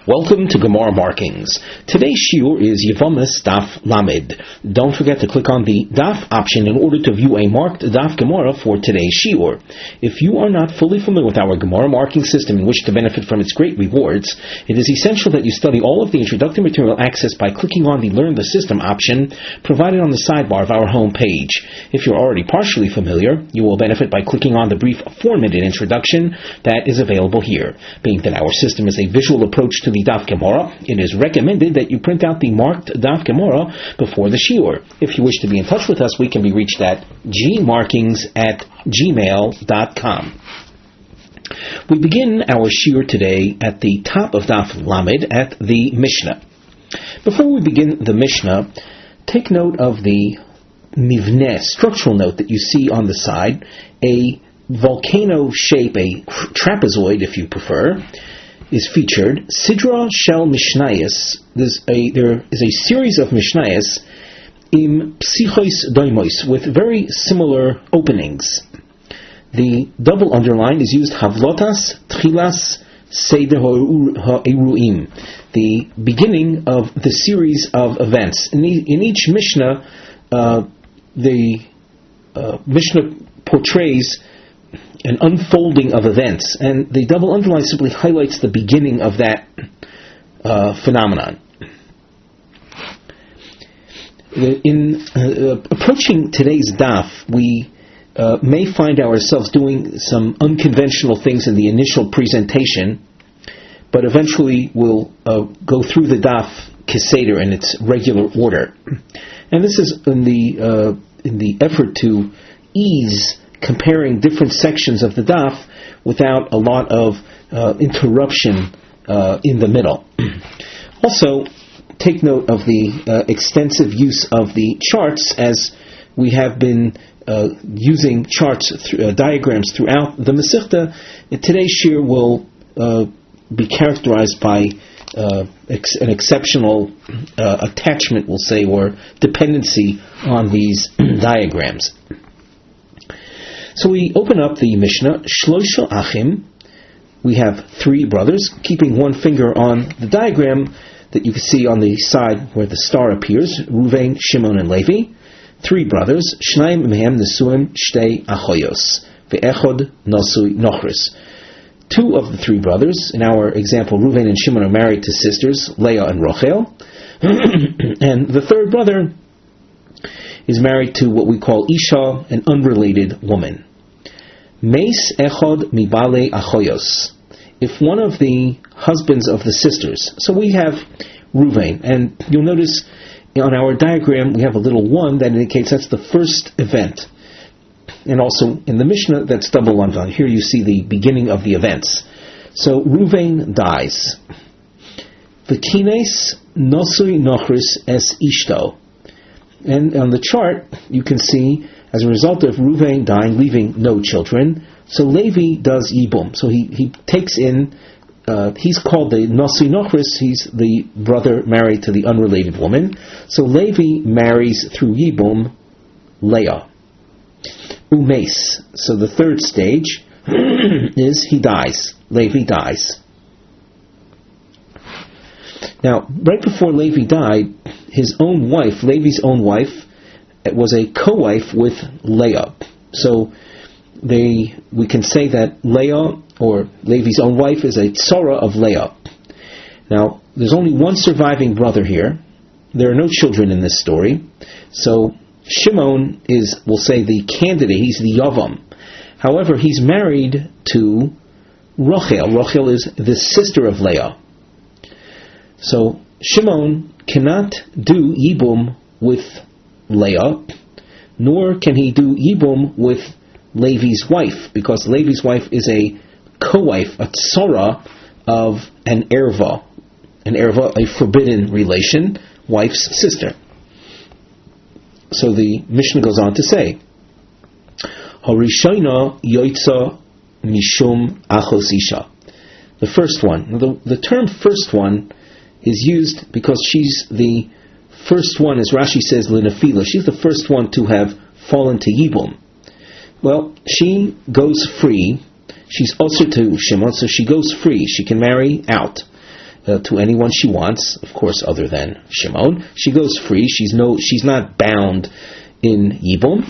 Welcome to Gemara Markings. Today's shiur is Yevamos Daf Lamed. Don't forget to click on the Daf option in order to view a marked Daf Gemara for today's shiur. If you are not fully familiar with our Gemara marking system and wish to benefit from its great rewards, it is essential that you study all of the introductory material accessed by clicking on the Learn the System option provided on the sidebar of our home page. If you're already partially familiar, you will benefit by clicking on the brief 4-minute introduction that is available here. Being that our system is a visual approach to the Daf Gemara, it is recommended that you print out the marked Daf Gemara before the shiur. If you wish to be in touch with us, we can be reached at gmarkings@gmail.com. We begin our shiur today at the top of Daf Lamed at the Mishnah. Before we begin the Mishnah, take note of the mivneh, structural note that you see on the side, a volcano shape, a trapezoid if you prefer, is featured. Sidra shel Mishnayos. There is a series of Mishnayos im psichos doimos with very similar openings. The double underline is used havlotas tchilas seder ha'eruim, the beginning of the series of events. In each Mishnah, the Mishnah portrays an unfolding of events, and the double underline simply highlights the beginning of that phenomenon. In approaching today's daf, we may find ourselves doing some unconventional things in the initial presentation, but eventually we'll go through the daf keseder in its regular order. And this is in the effort to ease comparing different sections of the daf without a lot of interruption in the middle. Also, take note of the extensive use of the charts, as we have been using charts, diagrams throughout the Masechta. Today's shiur will be characterized by an exceptional attachment, we'll say, or dependency on these diagrams. So we open up the Mishnah, Shlosha Achim. We have 3 brothers, keeping one finger on the diagram that you can see on the side where the star appears, Ruvain, Shimon, and Levi. 3 brothers, Shnayim mehem nesuim shtei achoyos, ve'echod nasui nochris. 2 of the 3 brothers, in our example, Ruvain and Shimon, are married to sisters, Leah and Rachel. And the 3rd brother is married to what we call Isha, an unrelated woman. Meis echod mibale achoyos. If one of the husbands of the sisters, so we have Ruvain, and you'll notice on our diagram we have a little 1 that indicates that's the first event. And also in the Mishnah, that's double underline. Here you see the beginning of the events. So Ruvain dies. V'kines nosui nochris es ishto. And on the chart, you can see, as a result of Ruvain dying, leaving no children, so Levi does Yibum. So he takes in, he's called the Nasi Nochris, he's the brother married to the unrelated woman. So Levi marries through Yibum Leah. Umes. So the 3rd stage is he dies. Levi dies. Now, right before Levi died, his own wife, Levi's own wife, was a co-wife with Leah. So we can say that Leah, or Levi's own wife, is a tzara of Leah. Now, there's only one surviving brother here. There are no children in this story. So Shimon is, we'll say, the candidate. He's the Yavam. However, he's married to Rachel. Rachel is the sister of Leah. So Shimon cannot do Yibum with Leah, nor can he do Yibum with Levi's wife, because Levi's wife is a co-wife, a tzara of an erva, a forbidden relation, wife's sister. So the Mishnah goes on to say, Harishayna yoitza mishum achos isha. The first one. The term first one is used because she's the first one, as Rashi says, Linafila. She's the first one to have fallen to Yibum. Well, she goes free. She's also to Shimon, so she goes free. She can marry out. to anyone she wants, of course, other than Shimon. She goes free. She's not bound in Yibum.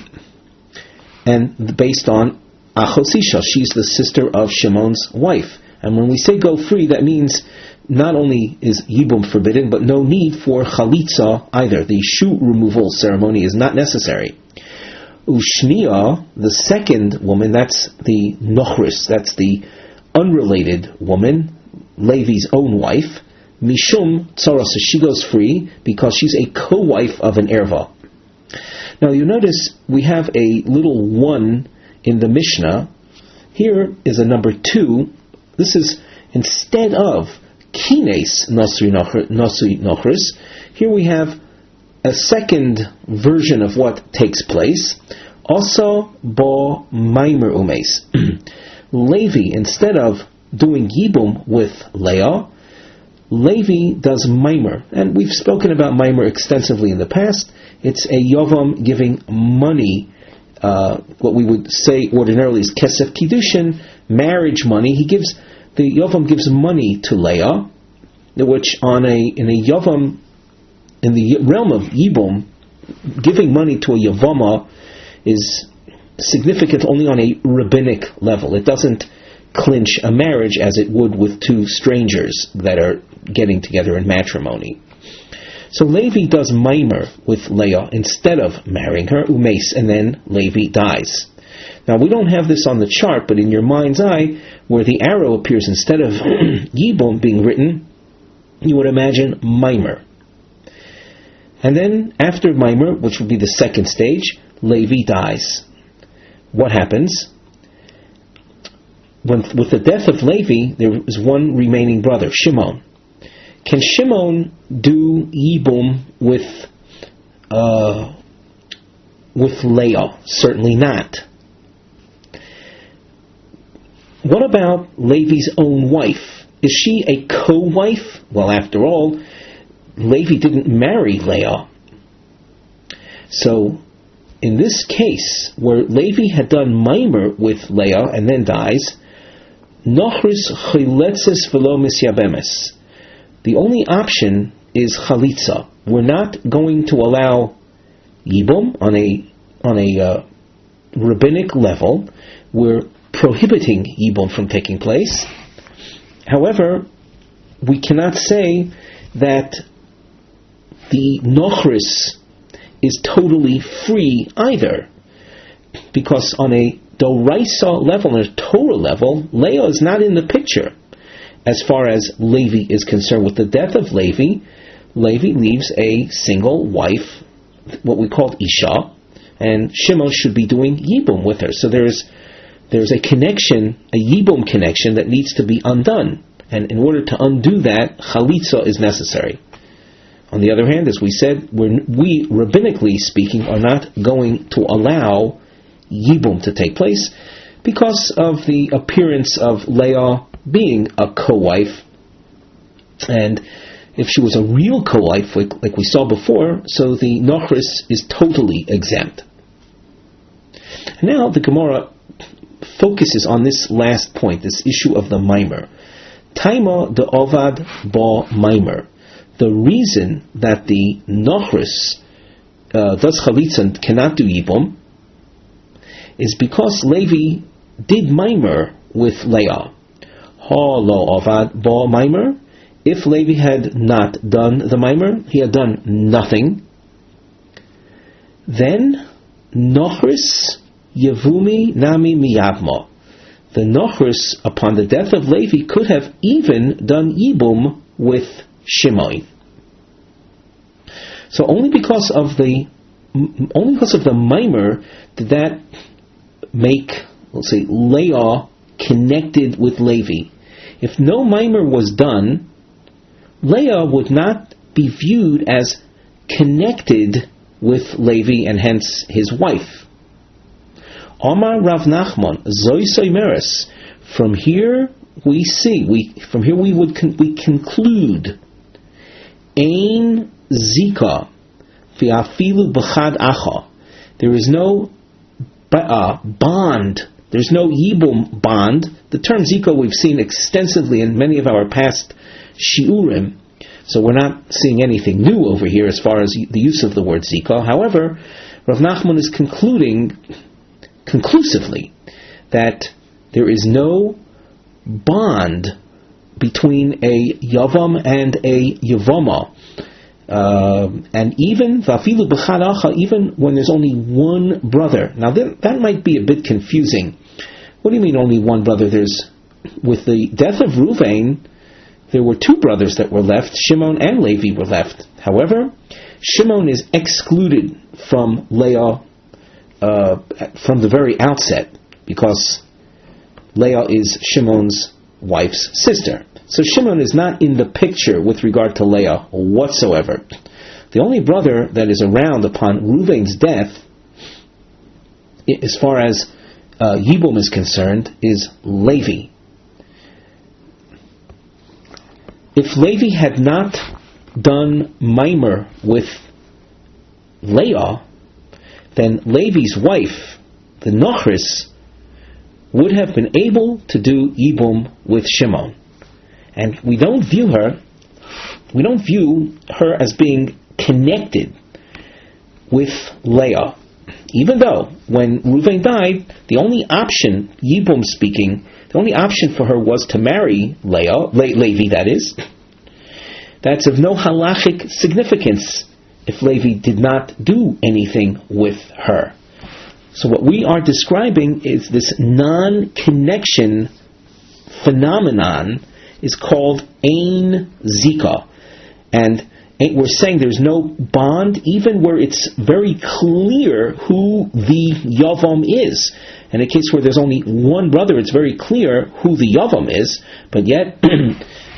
And based on Achosisha, she's the sister of Shimon's wife. And when we say go free, that means not only is Yibum forbidden, but no need for Chalitza either. The shoe removal ceremony is not necessary. Ushniya, the second woman, that's the Nochris, that's the unrelated woman, Levi's own wife. Mishum Tzara, so she goes free because she's a co-wife of an Erva. Now you notice we have a little 1 in the Mishnah. Here is a number 2. This is instead of Kines Nasri Nochris. Here we have a second version of what takes place. Also, Bo Maimer Umes. Levi, instead of doing Yibum with Leah, Levi does Maimer. And we've spoken about Maimer extensively in the past. It's a Yavam giving money, what we would say ordinarily is Kesef Kiddushin, marriage money. The Yavam gives money to Leah, which in a Yavam, in the realm of Yibum, giving money to a Yavama is significant only on a rabbinic level. It doesn't clinch a marriage as it would with two strangers that are getting together in matrimony. So Levi does Maimer with Leah instead of marrying her, Umes, and then Levi dies. Now we don't have this on the chart, but in your mind's eye, where the arrow appears instead of Yibum being written, you would imagine Maimer. And then after Maimer, which would be the second stage, Levi dies. What happens? With the death of Levi, there is one remaining brother, Shimon. Can Shimon do Yibum with Leah? Certainly not. What about Levi's own wife? Is she a co-wife? Well, after all, Levi didn't marry Leah. So, in this case, where Levi had done Maimer with Leah and then dies, Nochris chiletzes velo misyabemes. The only option is chalitza. We're not going to allow Yibum on a rabbinic level. We're prohibiting Yibum from taking place. However, we cannot say that the Nochris is totally free either, because on a Doraisa level, on a Torah level, Leah is not in the picture. As far as Levi is concerned, with the death of Levi leaves a single wife, what we call Isha, and Shimon should be doing Yibum with her. So there's a connection, a Yibum connection that needs to be undone. And in order to undo that, Chalitza is necessary. On the other hand, as we said, we, rabbinically speaking, are not going to allow Yibum to take place because of the appearance of Leah being a co-wife. And if she was a real co-wife, like we saw before, so the Nochris is totally exempt. Now the Gemara focuses on this last point, this issue of the Maimer. Taima de Ovad ba Maimer. The reason that the Nochris does Chalitza cannot do Yibum is because Levi did Maimer with Leah. Ha lo Ovad ba Maimer. If Levi had not done the Maimer, he had done nothing, then Nochris Yevumi Nami Miyavma. The Nochris, upon the death of Levi, could have even done Yibum with Shimon. So only because of the Maimer did that make, let's say, Leah connected with Levi. If no Maimer was done, Leah would not be viewed as connected with Levi and hence his wife. Omar Rav Nachman, Zoi Soimeres. From here we conclude Ein Zika Fiafilu B'chad Acha. There is no bond. There's no Yibum bond. The term Zika we've seen extensively in many of our past shiurim. So we're not seeing anything new over here as far as the use of the word zika. However, Rav Nachman is concluding conclusively that there is no bond between a yavam and a yavama. And even vafilu b'chadacha, even when there's only one brother. Now that might be a bit confusing. What do you mean only one brother? With the death of Ruvain, there were two brothers that were left. Shimon and Levi were left. However, Shimon is excluded from Leah from the very outset, because Leah is Shimon's wife's sister. So Shimon is not in the picture with regard to Leah whatsoever. The only brother that is around upon Ruvain's death, as far as Yibum is concerned, is Levi. If Levi had not done Maimer with Leah, then Levi's wife, the Nochris, would have been able to do Yibum with Shimon. And we don't view her as being connected with Leah. Even though, when Reuven died, the only option, Yibum speaking, the only option for her was to marry Levi, that is. That's of no halachic significance if Levi did not do anything with her. So what we are describing is this non-connection phenomenon is called Ein Zika. And we're saying there's no bond, even where it's very clear who the Yavam is. In a case where there's only one brother, it's very clear who the Yavam is, but yet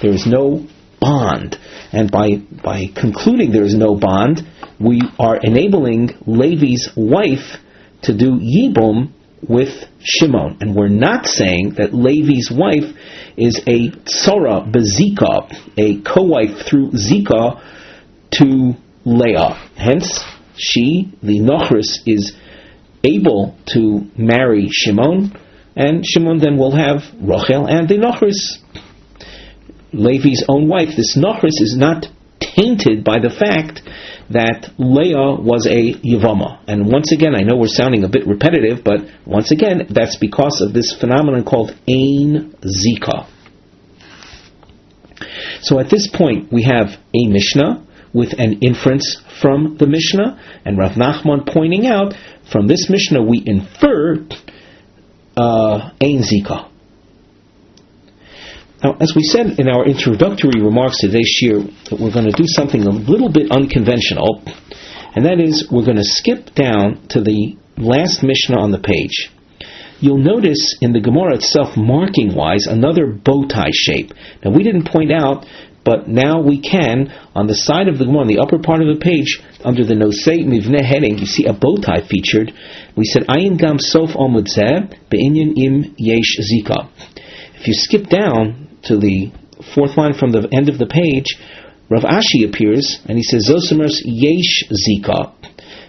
there is no bond. And by concluding there is no bond, we are enabling Levi's wife to do Yibum with Shimon. And we're not saying that Levi's wife is a torah bezika, a co-wife through zika to Leah. Hence, she, the Nochris, is able to marry Shimon, and Shimon then will have Rachel and the Nochris. Levi's own wife, this Nochris, is not tainted by the fact that Leah was a Yevama. And once again, I know we're sounding a bit repetitive, but once again, that's because of this phenomenon called Ein Zika. So at this point, we have a Mishnah with an inference from the Mishnah, and Rav Nachman pointing out, from this Mishnah we infer Ein Zika. Now, as we said in our introductory remarks to today's shir, that we're going to do something a little bit unconventional, and that is we're going to skip down to the last Mishnah on the page. You'll notice in the Gemara itself, marking-wise, another bow tie shape. Now, we didn't point out, but now we can, on the side of the Gemara, on the upper part of the page, under the Nosei Mivneh heading, you see a bow tie featured. We said, Ayin gam sof amud zeh, be'inyan im yesh zika. If you skip down to the fourth line from the end of the page, Rav Ashi appears, and he says, Zosimers yesh zika,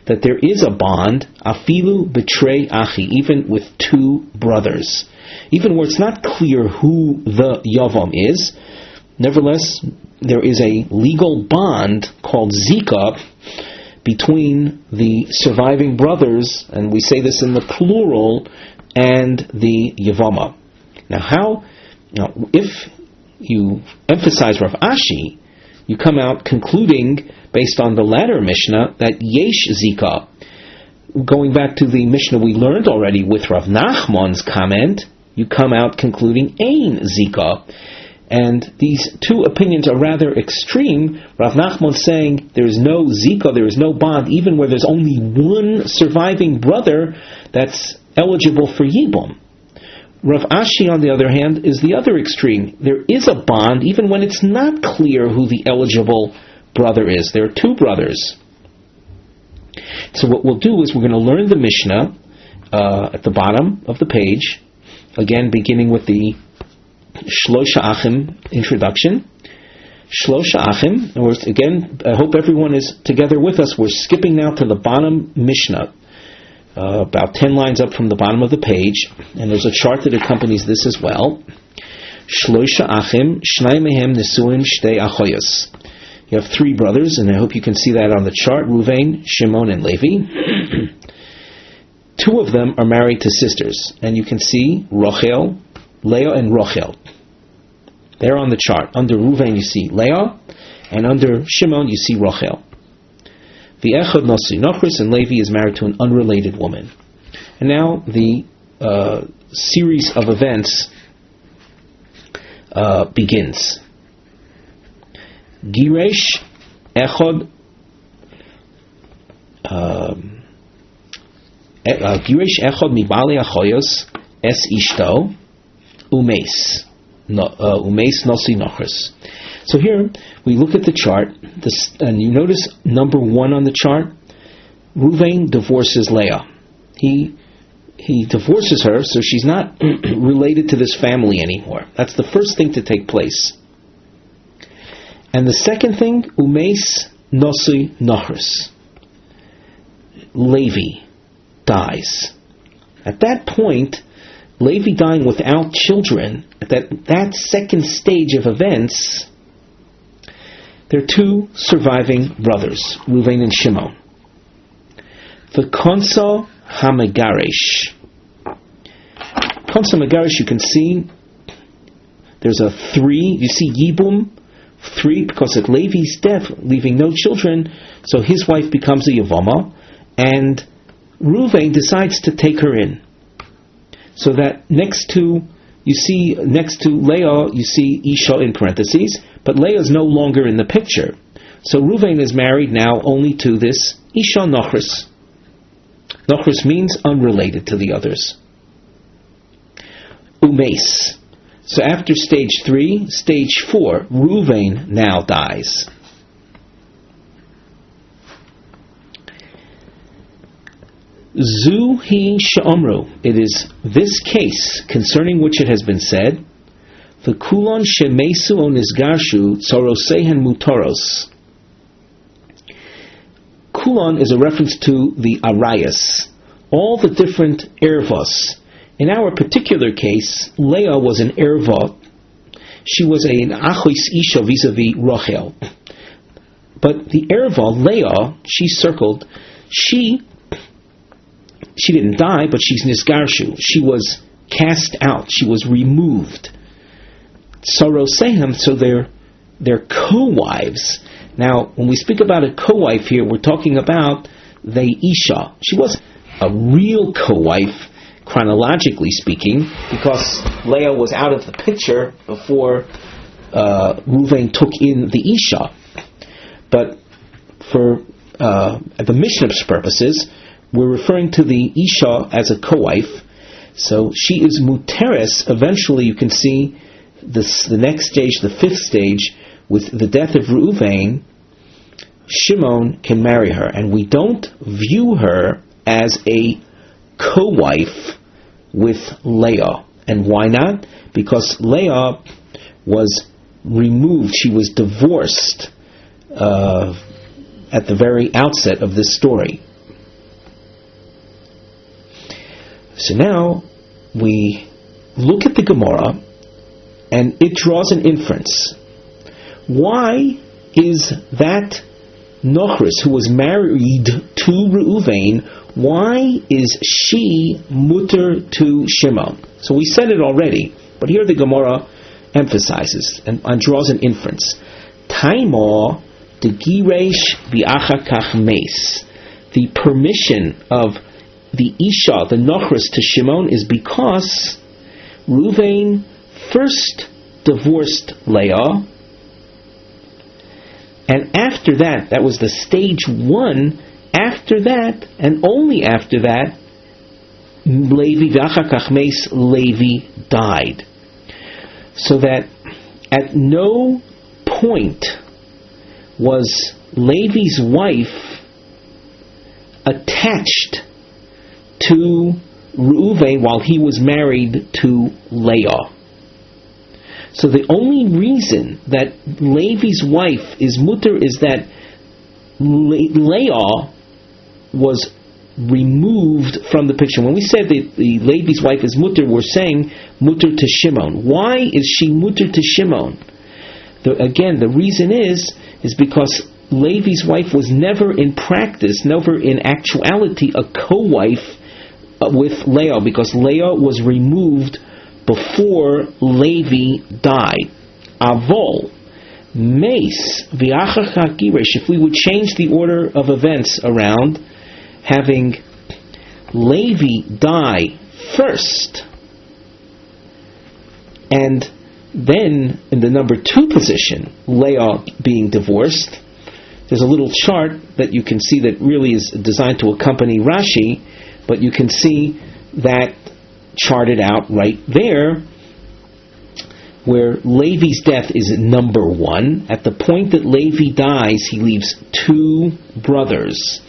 that there is a bond, afilu betrei achi, even with two brothers. Even where it's not clear who the Yavam is, nevertheless, there is a legal bond called zika between the surviving brothers, and we say this in the plural, and the Yevama. Now, if you emphasize Rav Ashi, you come out concluding, based on the latter Mishnah, that Yesh Zika. Going back to the Mishnah we learned already with Rav Nachman's comment, you come out concluding Ein Zika. And these two opinions are rather extreme. Rav Nachman saying there is no Zika, there is no bond, even where there's only one surviving brother that's eligible for Yibum. Rav Ashi, on the other hand, is the other extreme. There is a bond even when it's not clear who the eligible brother is. There are two brothers. So what we'll do is we're going to learn the Mishnah at the bottom of the page, again beginning with the Shlosha Achim introduction. Shlosha Achim, and again, I hope everyone is together with us. We're skipping now to the bottom Mishnah. About 10 lines up from the bottom of the page, and there's a chart that accompanies this as well. Shloisha achim, shnai mehem nesuim shtei achoyos. You have three brothers, and I hope you can see that on the chart, Ruvain, Shimon, and Levi. Two of them are married to sisters, and you can see Rachel, Leah and Rachel. They're on the chart. Under Ruvain you see Leah, and under Shimon you see Rachel. V'echad Nasi Nachris, and Levi is married to an unrelated woman. And now the series of events begins. Giresh Echad Giresh Echad Mibali Achoyos Es Ishto Umeis Nasi Nachris. So here we look at the chart, and you notice number 1 on the chart. Ruvain divorces Leah. He divorces her, so she's not related to this family anymore. That's the first thing to take place. And the second thing, Umeis Nasi Nachris. Levi dies. At that point, Levi dying without children, at that second stage of events, there are two surviving brothers, Ruvain and Shimon. V'konso hamagaresh. Konso hamagaresh, you can see there's a 3. You see Yibum, 3, because at Levi's death, leaving no children, so his wife becomes a Yevamos, and Ruvain decides to take her in. So that next to Leah, you see Isha in parentheses, but Leah is no longer in the picture. So Ruvain is married now only to this Isha Nachris. Nachris means unrelated to the others. Umeis. So after stage 3, stage 4, Ruvain now dies. Zu hi she'omru. It is this case concerning which it has been said, V'kulon shemesu o nizgarshu tzorosehen mutoros. Kulon is a reference to the arayas, all the different ervos. In our particular case, Leah was an erva. She was an achos isha vis-a-vis Rachel. But the erva, Leah, she circled, she didn't die, but she's nisgarshu. She was cast out. She was removed. Sorosehem, so they're co-wives. Now, when we speak about a co-wife here, we're talking about the Isha. She wasn't a real co-wife, chronologically speaking, because Leah was out of the picture before Ruvain took in the Isha. But for the Mishnah's purposes, we're referring to the Isha as a co-wife. So she is muteres. Eventually you can see the next stage, the 5th stage, with the death of Reuven, Shimon can marry her. And we don't view her as a co-wife with Leah. And why not? Because Leah was removed. She was divorced at the very outset of this story. So now we look at the Gemara, and it draws an inference. Why is that Nachris, who was married to Reuven, why is she mutter to Shimon? So we said it already, but here the Gemara emphasizes and draws an inference. Taimo de giresh bi'achakach meis. The permission of the Isha, the Nachris, to Shimon is because Reuven first divorced Leah, and after that, that was the stage 1, after that, and only after that, Levi died. So that at no point was Levi's wife attached to Reuven while he was married to Leah. So the only reason that Levi's wife is mutter is that Leah was removed from the picture. When we said that the Levi's wife is mutter, we're saying mutter to Shimon. Why is she mutter to Shimon? Again, the reason is because Levi's wife was never in practice, never in actuality, a co-wife with Leah, because Leah was removed before Levi died. Avol, Mace, V'achar Girish. If we would change the order of events around, having Levi die first, and then in the number 2 position, Leah being divorced, there's a little chart that you can see that really is designed to accompany Rashi, but you can see that charted out right there, where Levi's death is number 1. At the point that Levi dies, he leaves 2 brothers.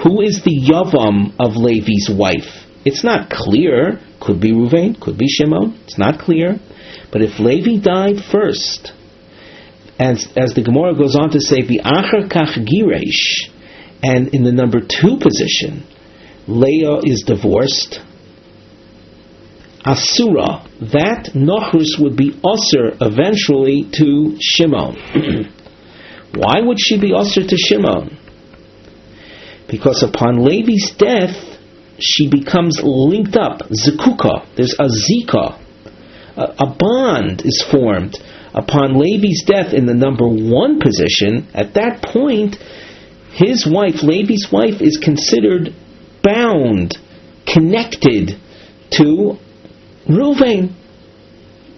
Who is the Yavam of Levi's wife? It's not clear. Could be Reuven, could be Shimon. It's not clear. But if Levi died first, as the Gemara goes on to say, V'achar kach giresh, and in the number 2 position, Leah is divorced, Asura, that Nachrus would be Asur eventually to Shimon. Why would she be Asur to Shimon? Because upon Levi's death, she becomes linked up, Zekuka. There's a Zika. A bond is formed. Upon Levi's death in the number 1 position, at that point, his wife, Levi's wife, is considered bound, connected to Reuven.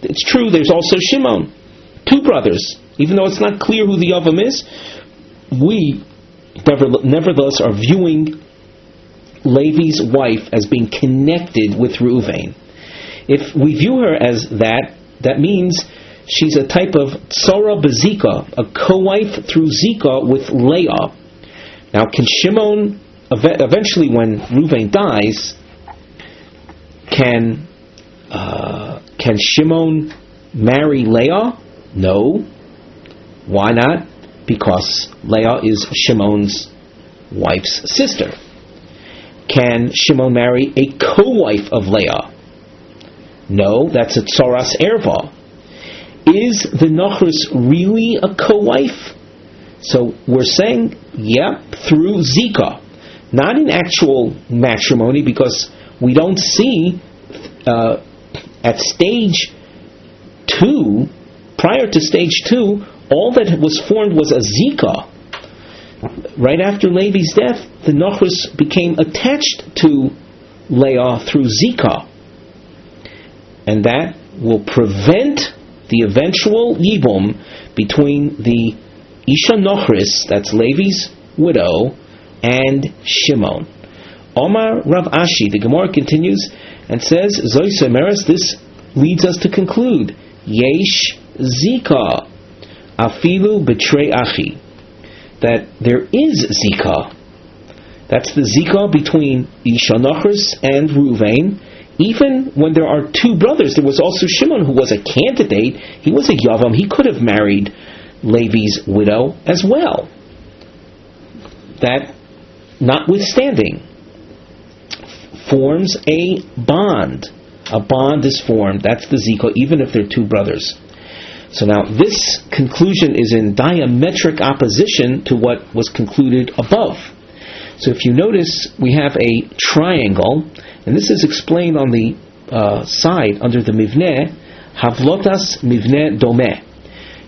It's true, there's also Shimon, 2 brothers. Even though it's not clear who the Yavam is, we nevertheless are viewing Levi's wife as being connected with Reuven. If we view her as that, that means she's a type of torah bezika, a co-wife through zika with Leah. Now, can Shimon, eventually when Reuven dies, can Shimon marry Leah? No. Why not? Because Leah is Shimon's wife's sister. Can Shimon marry a co-wife of Leah? No, that's a tzoras erva. Is the Nachrus really a co-wife? So we're saying, through Zika. Not in actual matrimony, because we don't see at stage 2, prior to stage 2, all that was formed was a Zika. Right after Levi's death, the Nachrus became attached to Leah through Zika. And that will prevent the eventual Yibum between the Isha Nachrus, that's Levi's widow, and Shimon. Omar Rav Ashi, the Gemara continues and says, Zoy Someres, this leads us to conclude, Yesh Zika, Afilu Betrei Achi, that there is Zika. That's the Zika between Isha Nachrus and Reuven. Even when there are 2 brothers, there was also Shimon who was a candidate. He was a Yavam. He could have married Levi's widow as well. That, notwithstanding, forms a bond. A bond is formed. That's the Zika, even if they're 2 brothers. So now this conclusion is in diametric opposition to what was concluded above. So if you notice, we have a triangle, and this is explained on the side under the mivneh, Havlotas mivneh domeh.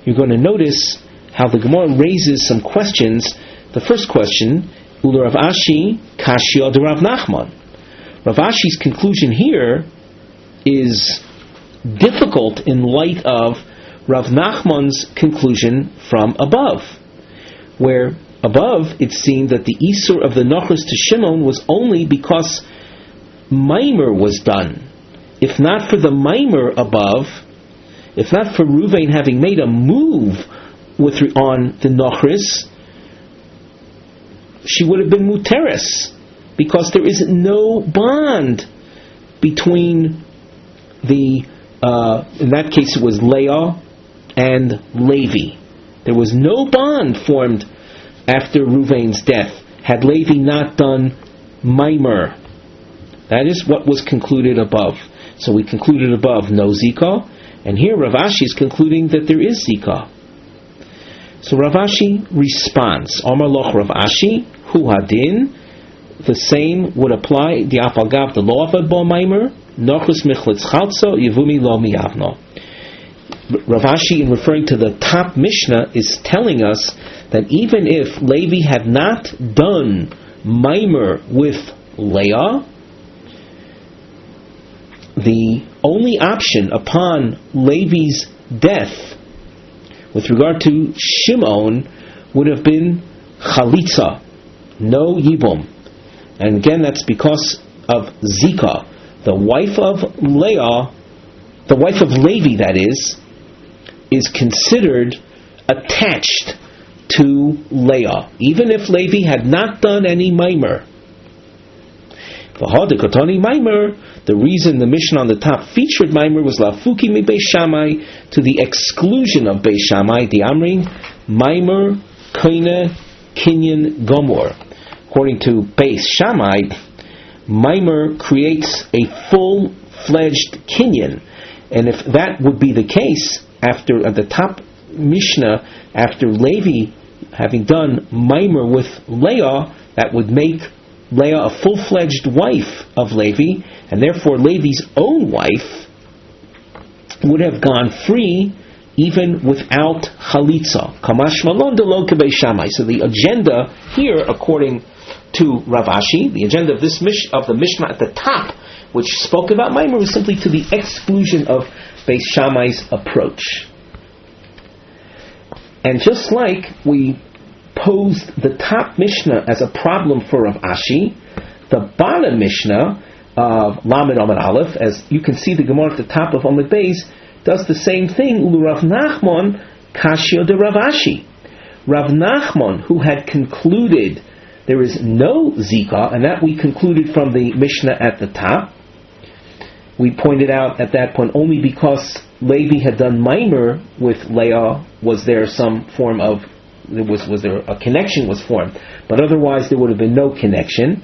You're going to notice how the Gemara raises some questions. The first question, Ula Rav Ashi Kashya de Rav Nachman. Rav Ashi's conclusion here is difficult in light of Rav Nachman's conclusion from above, where above it's seen that the Isur of the Nachrus to Shimon was only because Maimer was done. If not for the Maimer above, if not for Reuven having made a move on the Nachrus, she would have been Muteres, because there is no bond between the, in that case it was Leah and Levi. There was no bond formed after Reuven's death. Had Levi not done Maimer. That is what was concluded above. So we concluded above no zika, and here Rav Ashi is concluding that there is zika. So Rav Ashi responds, Amar loch Rav Ashi, hu hadin, the same would apply, the afalgav, the law of Bo Maimer, nochus michlitz chalzo, yevumi lo miyavno. Rav Ashi, in referring to the top Mishnah, is telling us that even if Levi had not done Maimer with Leah, the only option upon Levi's death with regard to Shimon would have been Chalitza, no Yibum. And again, that's because of Zika. The wife of Leah, the wife of Levi, that is considered attached to Leah, even if Levi had not done any Maimer. V'hadikotani Maimer, the reason the Mishnah on the top featured Maimer was Lafuki mi Beis Shammai, to the exclusion of Beis Shammai, the Amrin, Maimer, Koine, Kinyan, Gomor. According to Beis Shammai, Maimer creates a full-fledged Kinyan. And if that would be the case, after at the top Mishnah, after Levi having done Maimer with Leah, that would make Leah a full-fledged wife of Levi, and therefore Levi's own wife would have gone free even without Chalitza. Kamash Malon de Lo Beis Shammai. So the agenda here, according to Rav Ashi, the agenda of this of the Mishnah at the top, which spoke about Maimer, was simply to the exclusion of Beis Shammai's approach. And just like we posed the top Mishnah as a problem for Rav Ashi, the bottom Mishnah of Lamed Amud Aleph, as you can see the Gemara at the top of Amud Beis, does the same thing. Ulu Rav Nachman Kashio de Rav Ashi. Rav Nachman, who had concluded there is no Zika, and that we concluded from the Mishnah at the top. We pointed out at that point only because Levi had done Maimer with Leah was there some form of, was there a connection was formed, but otherwise there would have been no connection.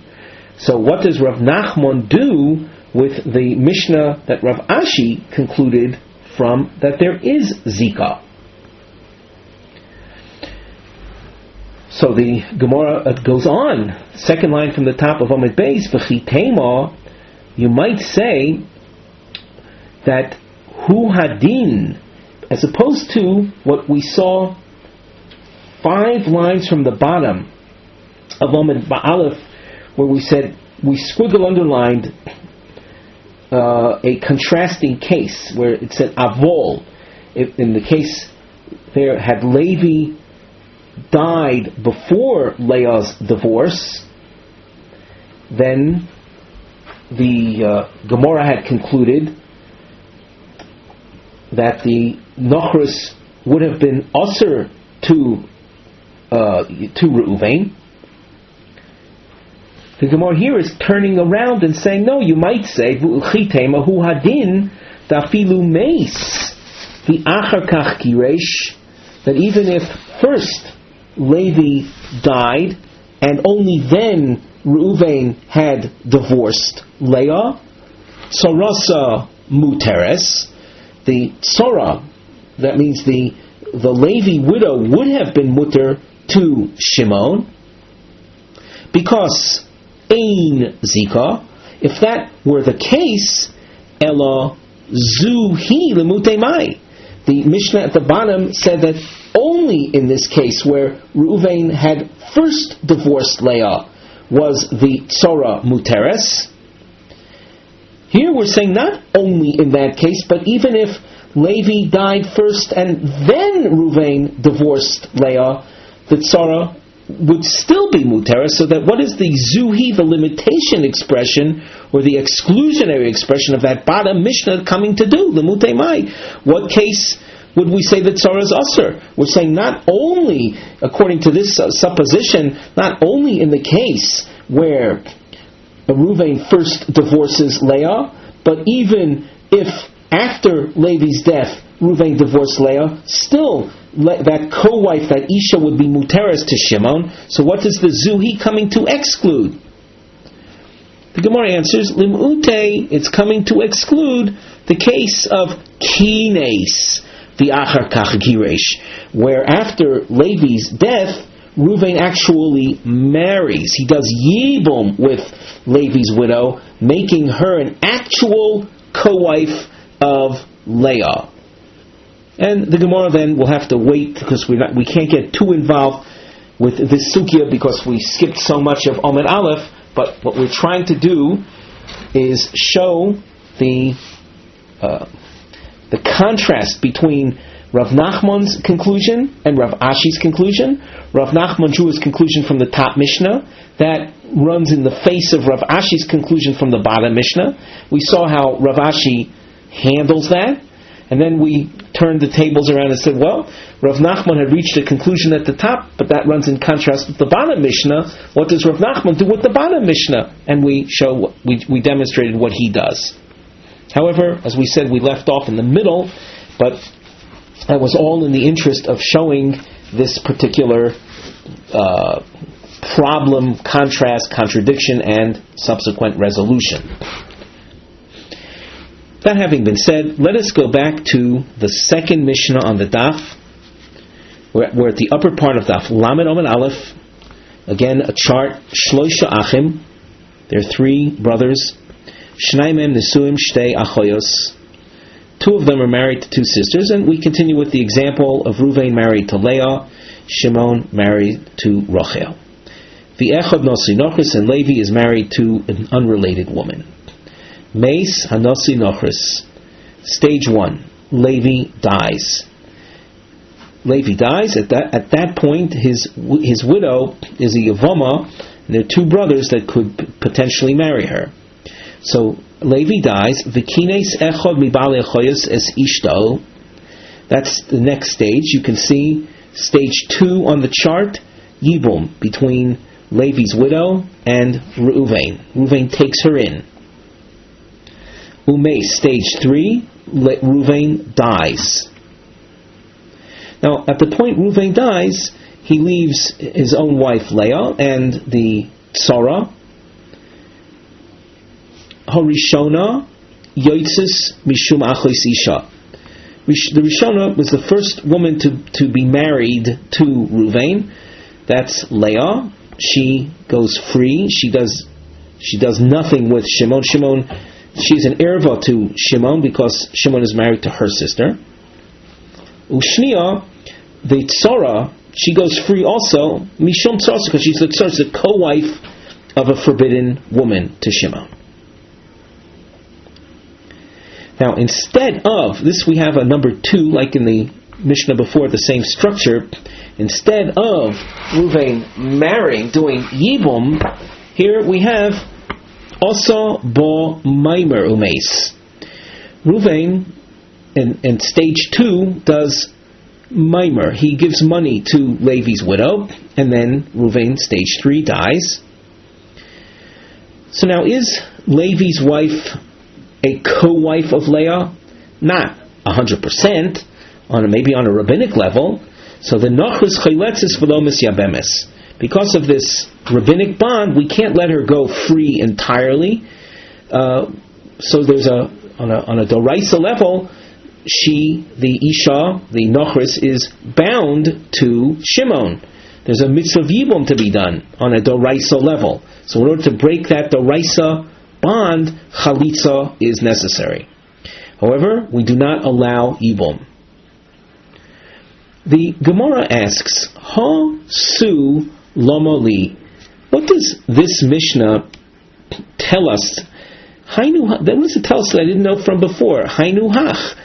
So what does Rav Nachman do with the Mishnah that Rav Ashi concluded from, that there is Zika? So the Gemara goes on, second line from the top of Amud Beis, V'chitema, you might say that hu hadin, as opposed to what we saw 5 lines from the bottom of Amud Aleph, where we said, we squiggle underlined a contrasting case, where it said avol. In the case there, had Levi died before Leah's divorce, then the Gemara had concluded that the Nochris would have been usher to Reuven. The Gemara here is turning around and saying, no, you might say, V'uchitema hu hadin dafilu meis v'achar kach kiresh, that even if first Levi died and only then Reuven had divorced Leah, Sarasa muteres, the Sarah, that means the Levi widow would have been muter to Shimon, because Ein Zika. If that were the case, Ela Zuhi Lemute Mai. The Mishnah at the bottom said that only in this case where Reuven had first divorced Leah was the Tzora Muteres. Here we're saying not only in that case, but even if Levi died first and then Reuven divorced Leah, the Tzora would still be Muteres. So that what is the Zuhi, the limitation expression, or the exclusionary expression of that bottom Mishnah coming to do? The Mute Mai. What case would we say that Tzara is Usher? We're saying not only, according to this supposition, not only in the case where Reuven first divorces Leah, but even if after Levi's death Reuven divorced Leah, still that co-wife, that Isha, would be Muteres to Shimon. So what is the Zuhi coming to exclude? The Gemara answers, Lim'ute, it's coming to exclude the case of Kines, the Achar Kach Giresh, where after Levi's death, Reuven actually marries. He does Yibum with Levi's widow, making her an actual co-wife of Leah. And the Gemara then will have to wait, because we can't get too involved with this sugya because we skipped so much of Omer Aleph. But what we're trying to do is show the contrast between Rav Nachman's conclusion and Rav Ashi's conclusion. Rav Nachman drew his conclusion from the top Mishnah that runs in the face of Rav Ashi's conclusion from the bottom Mishnah. We saw how Rav Ashi handles that, and then we turned the tables around and said, well, Rav Nachman had reached a conclusion at the top, but that runs in contrast with the bottom Mishnah. What does Rav Nachman do with the bottom Mishnah? And we demonstrated what he does. However, as we said, we left off in the middle, but that was all in the interest of showing this particular problem, contrast, contradiction, and subsequent resolution. That having been said, let us go back to the second Mishnah on the Daf. We're at the upper part of Daf Lamed Omen Aleph. Again, a chart. Shloisha Achim. There are three brothers. Shnai mem nesuim shtei achoyos. Two of them are married to two sisters, and we continue with the example of Reuven married to Leah, Shimon married to Rachel. The Echad Nosi Nochris, and Levi is married to an unrelated woman. Meis Hanosi Nochris. Stage 1. Levi dies. Levi dies. At that point, his widow is a Yevamos, and there are two brothers that could potentially marry her. So Levi dies. V'kines echod mibale choyos es ishto. That's the next stage. You can see stage 2 on the chart. Yibum, between Levi's widow and Reuven. Reuven takes her in. Umeis, stage 3. Reuven dies. Now, at the point Reuven dies, he leaves his own wife Leah and the torah. Harishona yoitzis mishum achos isha. The Rishona was the first woman to be married to Reuven. That's Leah. She goes free. She does nothing with Shimon. She's an erva to Shimon because Shimon is married to her sister. Ushnia, the tzara, she goes free also, mishum tzara, because she's the co-wife of a forbidden woman to Shimon. Now, instead of this, we have a number 2, like in the Mishnah before, the same structure. Instead of Reuven doing Yibum, here we have also Bo Maimer Umeis. Reuven, in stage 2, does Maimer. He gives money to Levi's widow, and then Reuven, stage 3, dies. So now, is Levi's wife a co-wife of Leah? Not 100%, maybe on a rabbinic level. So the Nochris Chayletzis Velomis Yabemis. Because of this rabbinic bond, we can't let her go free entirely. So there's on a Doraisa level, the Isha, the Nochris, is bound to Shimon. There's a mitzvah of Yibum to be done on a Doraisa level. So in order to break that Doraisa bond, Chalitza is necessary. However, we do not allow Yibum. The Gemara asks, Ha Su Lomoli. What does this Mishnah tell us? What does it tell us that I didn't know from before? Hainu Hach.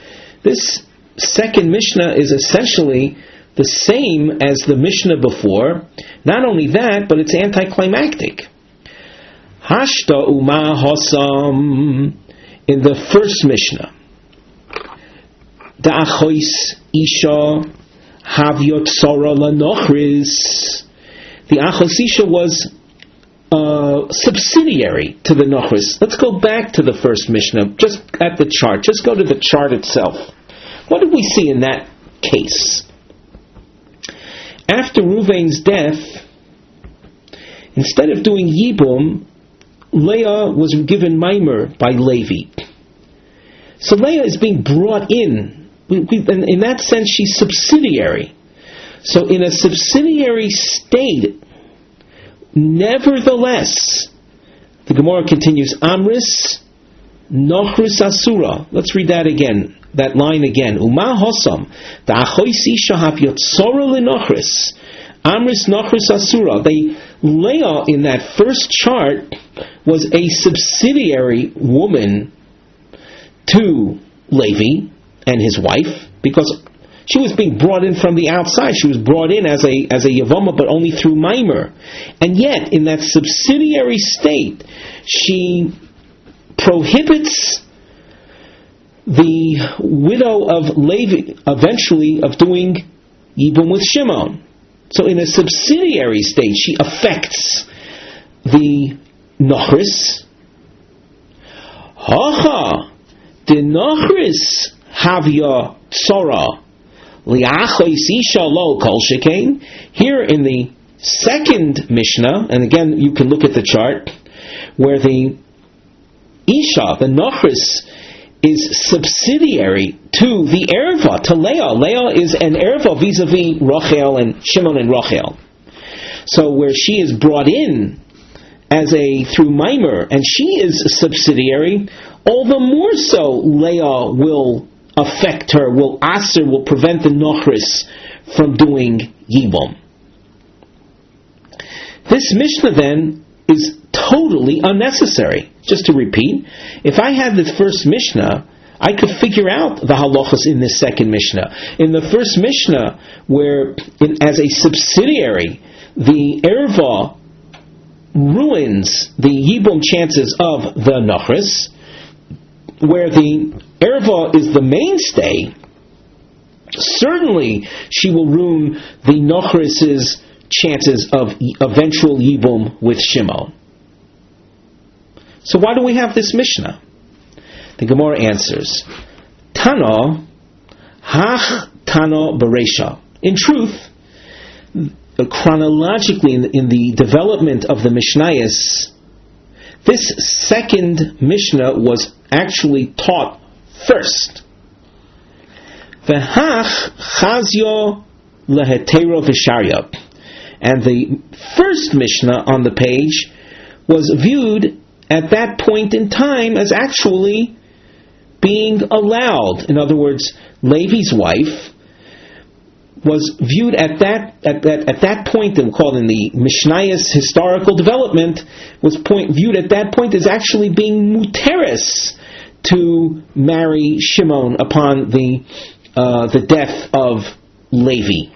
This second Mishnah is essentially the same as the Mishnah before. Not only that, but it's anticlimactic. Hashta Uma Hosam. In the first Mishnah, Da'achois Isha Havyot Sora Lanochris. The Achos Isha was subsidiary to the Nochris. Let's go back to the first Mishnah, just at the chart. Just go to the chart itself. What did we see in that case? After Reuven's death, instead of doing Yibum, Leah was given Maimer by Levi. So Leah is being brought in. In that sense, she's subsidiary. So in a subsidiary state, nevertheless, the Gemara continues, Amris Nochris Asura. Let's read that again. That line again. Uma Hosam. Da'achoisi Shahap Yotzora Lenochris. Amris Nochris Asura. Leah in that first chart was a subsidiary woman to Levi and his wife, because she was being brought in from the outside. She was brought in as a Yevamos, but only through Maimer. And yet, in that subsidiary state, she prohibits the widow of Levi eventually of doing Yibum with Shimon. So in a subsidiary state, she affects the Nochris. Hacha, the Nochris havya tzora li'achois isha lo kol shekain. Here in the second Mishnah, and again you can look at the chart, where the Isha, the Nochris, is subsidiary to the Erva, to Leah. Leah is an Erva vis-a-vis Rachel and Shimon and Rachel. So where she is brought in through Maimer, and she is a subsidiary, all the more so Leah will affect her, will prevent the Nochris from doing Yibum. This Mishnah then is totally unnecessary. Just to repeat, if I had the first Mishnah, I could figure out the halachas in this second Mishnah. In the first Mishnah, where as a subsidiary, the Erva ruins the Yibum chances of the Nochris, where the Erva is the mainstay, certainly she will ruin the Nochris' chances of eventual Yibum with Shimon. So why do we have this Mishnah? The Gemara answers, Tana, Hach Tana Beresha. In truth, chronologically in the development of the Mishnayos, this second Mishnah was actually taught first. V'hach Chazyo Lehetero V'Sharya. And the first Mishnah on the page was viewed at that point in time as actually being allowed. In other words, Levi's wife was viewed at that point, and called in the Mishnayos historical development, was viewed at that point as actually being muteres to marry Shimon upon the death of Levi.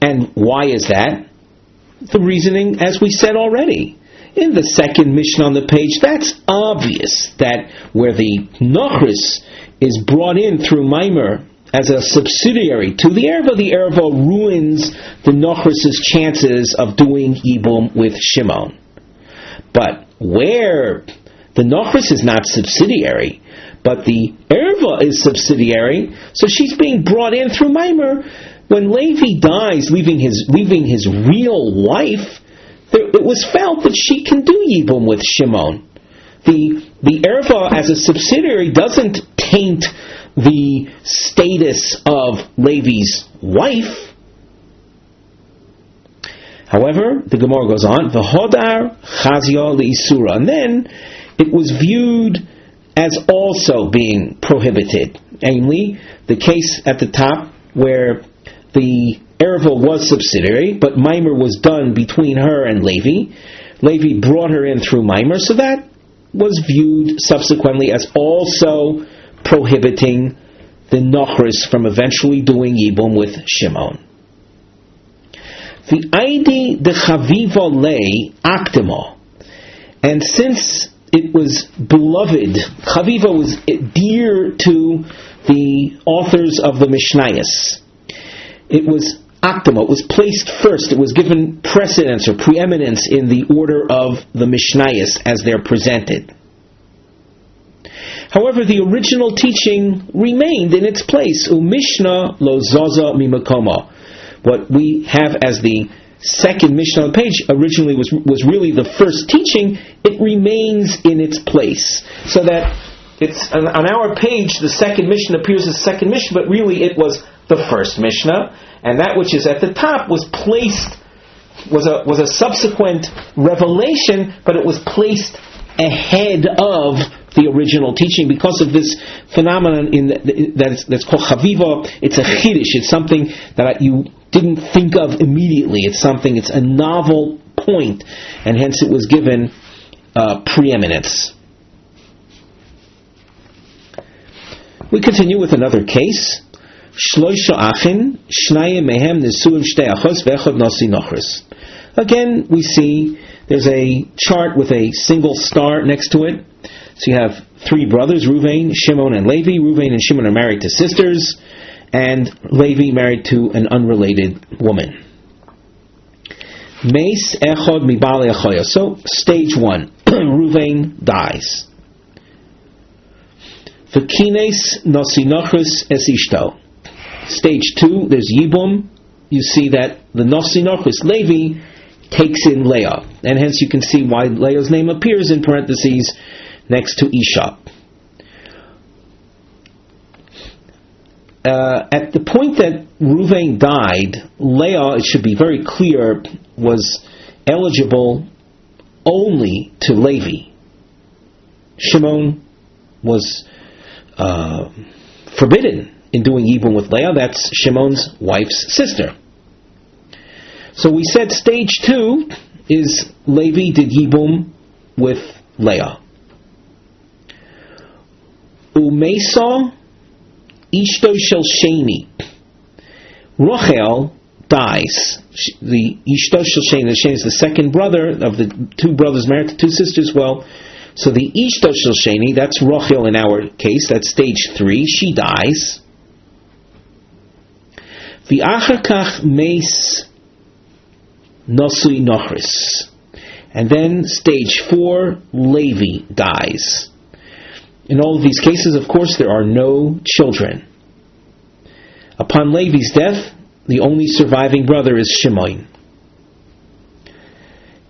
And why is that? The reasoning, as we said already, in the second Mishnah on the page, that's obvious that where the Nochris is brought in through Maimer as a subsidiary to the Erva ruins the Nochris' chances of doing Yibum with Shimon. But where the Nochris is not subsidiary, but the Erva is subsidiary, so she's being brought in through Maimer. When Levi dies, leaving his real wife, it was felt that she can do Yibum with Shimon. The Erva as a subsidiary doesn't taint the status of Levi's wife. However, the Gemara goes on, V'hodar chazya le'isura, and then it was viewed as also being prohibited. Namely, the case at the top where the Erva was subsidiary, but Maimer was done between her and Levi. Levi brought her in through Maimer, so that was viewed subsequently as also prohibiting the Nochris from eventually doing Yibum with Shimon. The Aidi de Chaviva lei Aktimo, and since it was beloved, Chaviva was dear to the authors of the Mishnayos. It was Aktimo, it was placed first, it was given precedence or preeminence in the order of the Mishnayos as they're presented. However, the original teaching remained in its place. Umishna lo zaza mimakoma. What we have as the second Mishnah on the page originally was really the first teaching, it remains in its place. So that it's on our page, the second Mishnah appears as second Mishnah, but really it was the first Mishnah, and that which is at the top was a subsequent revelation, but it was placed ahead of the original teaching because of this phenomenon that's called chaviva. It's a chiddush. It's something that you didn't think of immediately. It's a novel point, and hence it was given preeminence. We continue with another case. Shloisha achin, shnayim mehem nesuim shtei achos ve'echad nasi nochris. Again, we see there's a chart with a single star next to it. So you have three brothers, Reuven, Shimon, and Levi. Reuven and Shimon are married to sisters, and Levi married to an unrelated woman. Meis echad mibale achoya. So, stage 1, Reuven dies. V'kines nasi nochris es ishto. Stage 2, there's Yibum. You see that the nasi nochris, Levi, takes in Leah, and hence you can see why Leah's name appears in parentheses next to Isha. At the point that Reuven died, Leah, it should be very clear, was eligible only to Levi. Shimon was forbidden in doing Yibum with Leah. That's Shimon's wife's sister. So we said stage 2 is Levi did Yibum with Leah. Umeisa ishto shel sheni. Rachel dies. The ishto shel sheni. The sheni is the second brother of the two brothers married to two sisters. Well, so the ishto shel sheni, that's Rachel in our case. That's stage 3. She dies. V'achar kach meis Nasui Nochris. And then stage 4, Levi dies. In all of these cases, of course, there are no children. Upon Levi's death, the only surviving brother is Shimon.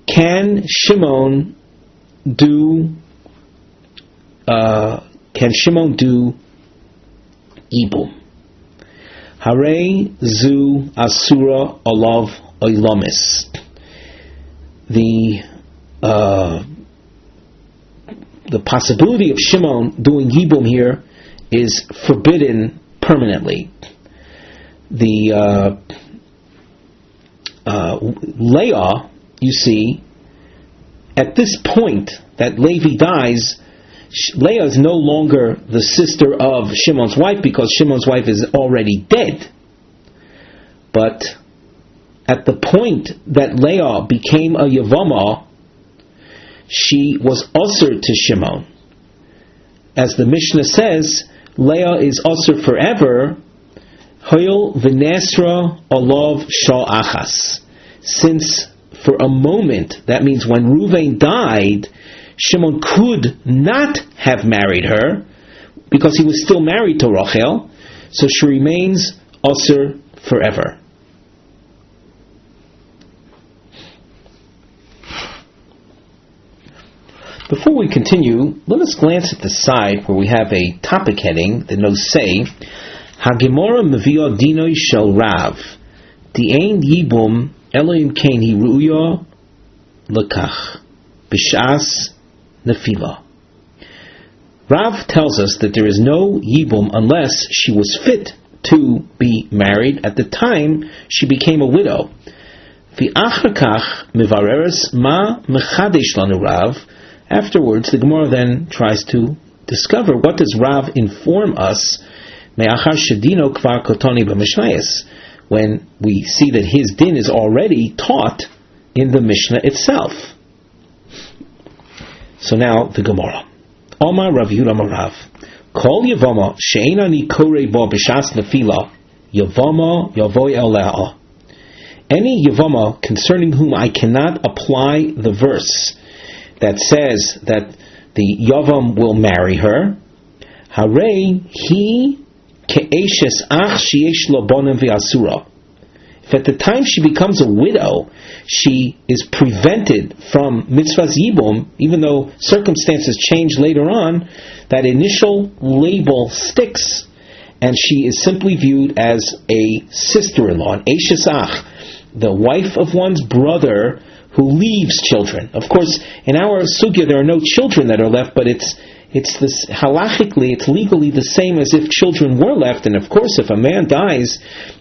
Can Shimon do Ibum? Hare zu asura olav oilomis. The possibility of Shimon doing Yibum here is forbidden permanently. The Leah, you see, at this point that Levi dies, Leah is no longer the sister of Shimon's wife because Shimon's wife is already dead. But at the point that Leah became a Yevamos, she was usher to Shimon. As the Mishnah says, Leah is usher forever, Hoyel v'nesra olav shal achas. Since for a moment, that means when Reuven died, Shimon could not have married her because he was still married to Rachel, so she remains usher forever. Before we continue, let us glance at the side where we have a topic heading, the Nosei, HaGemara Mevio Dinoi Shel Rav, D'Ein Yibum Elohim Kain Hiruya Lekach, B'Shas Nefila. Rav tells us that there is no Yibum unless she was fit to be married at the time she became a widow. V'achar kach mevareres ma mechadesh lanu Rav. Afterwards, the Gemara then tries to discover what does Rav inform us me'achar shedino kvar kotoni b'mishnayos, when we see that his din is already taught in the Mishnah itself. So now the Gemara. Omar Rav Yehunasan Rav. Kol Yevamos she'eina ni korei bo b'shas nefila Yevamos yavoi elea. Any Yevamos concerning whom I cannot apply the verse that says that the Yavam will marry her, Hare he ke'eshes ach sheyesh lo bonim v'asura. If at the time she becomes a widow, she is prevented from mitzvahs yibum, even though circumstances change later on, that initial label sticks, and she is simply viewed as a sister-in-law, an eshes ach, the wife of one's brother who leaves children. Of course, in our sugya there are no children that are left, but it's this halachically, it's legally the same as if children were left. And of course, if a man dies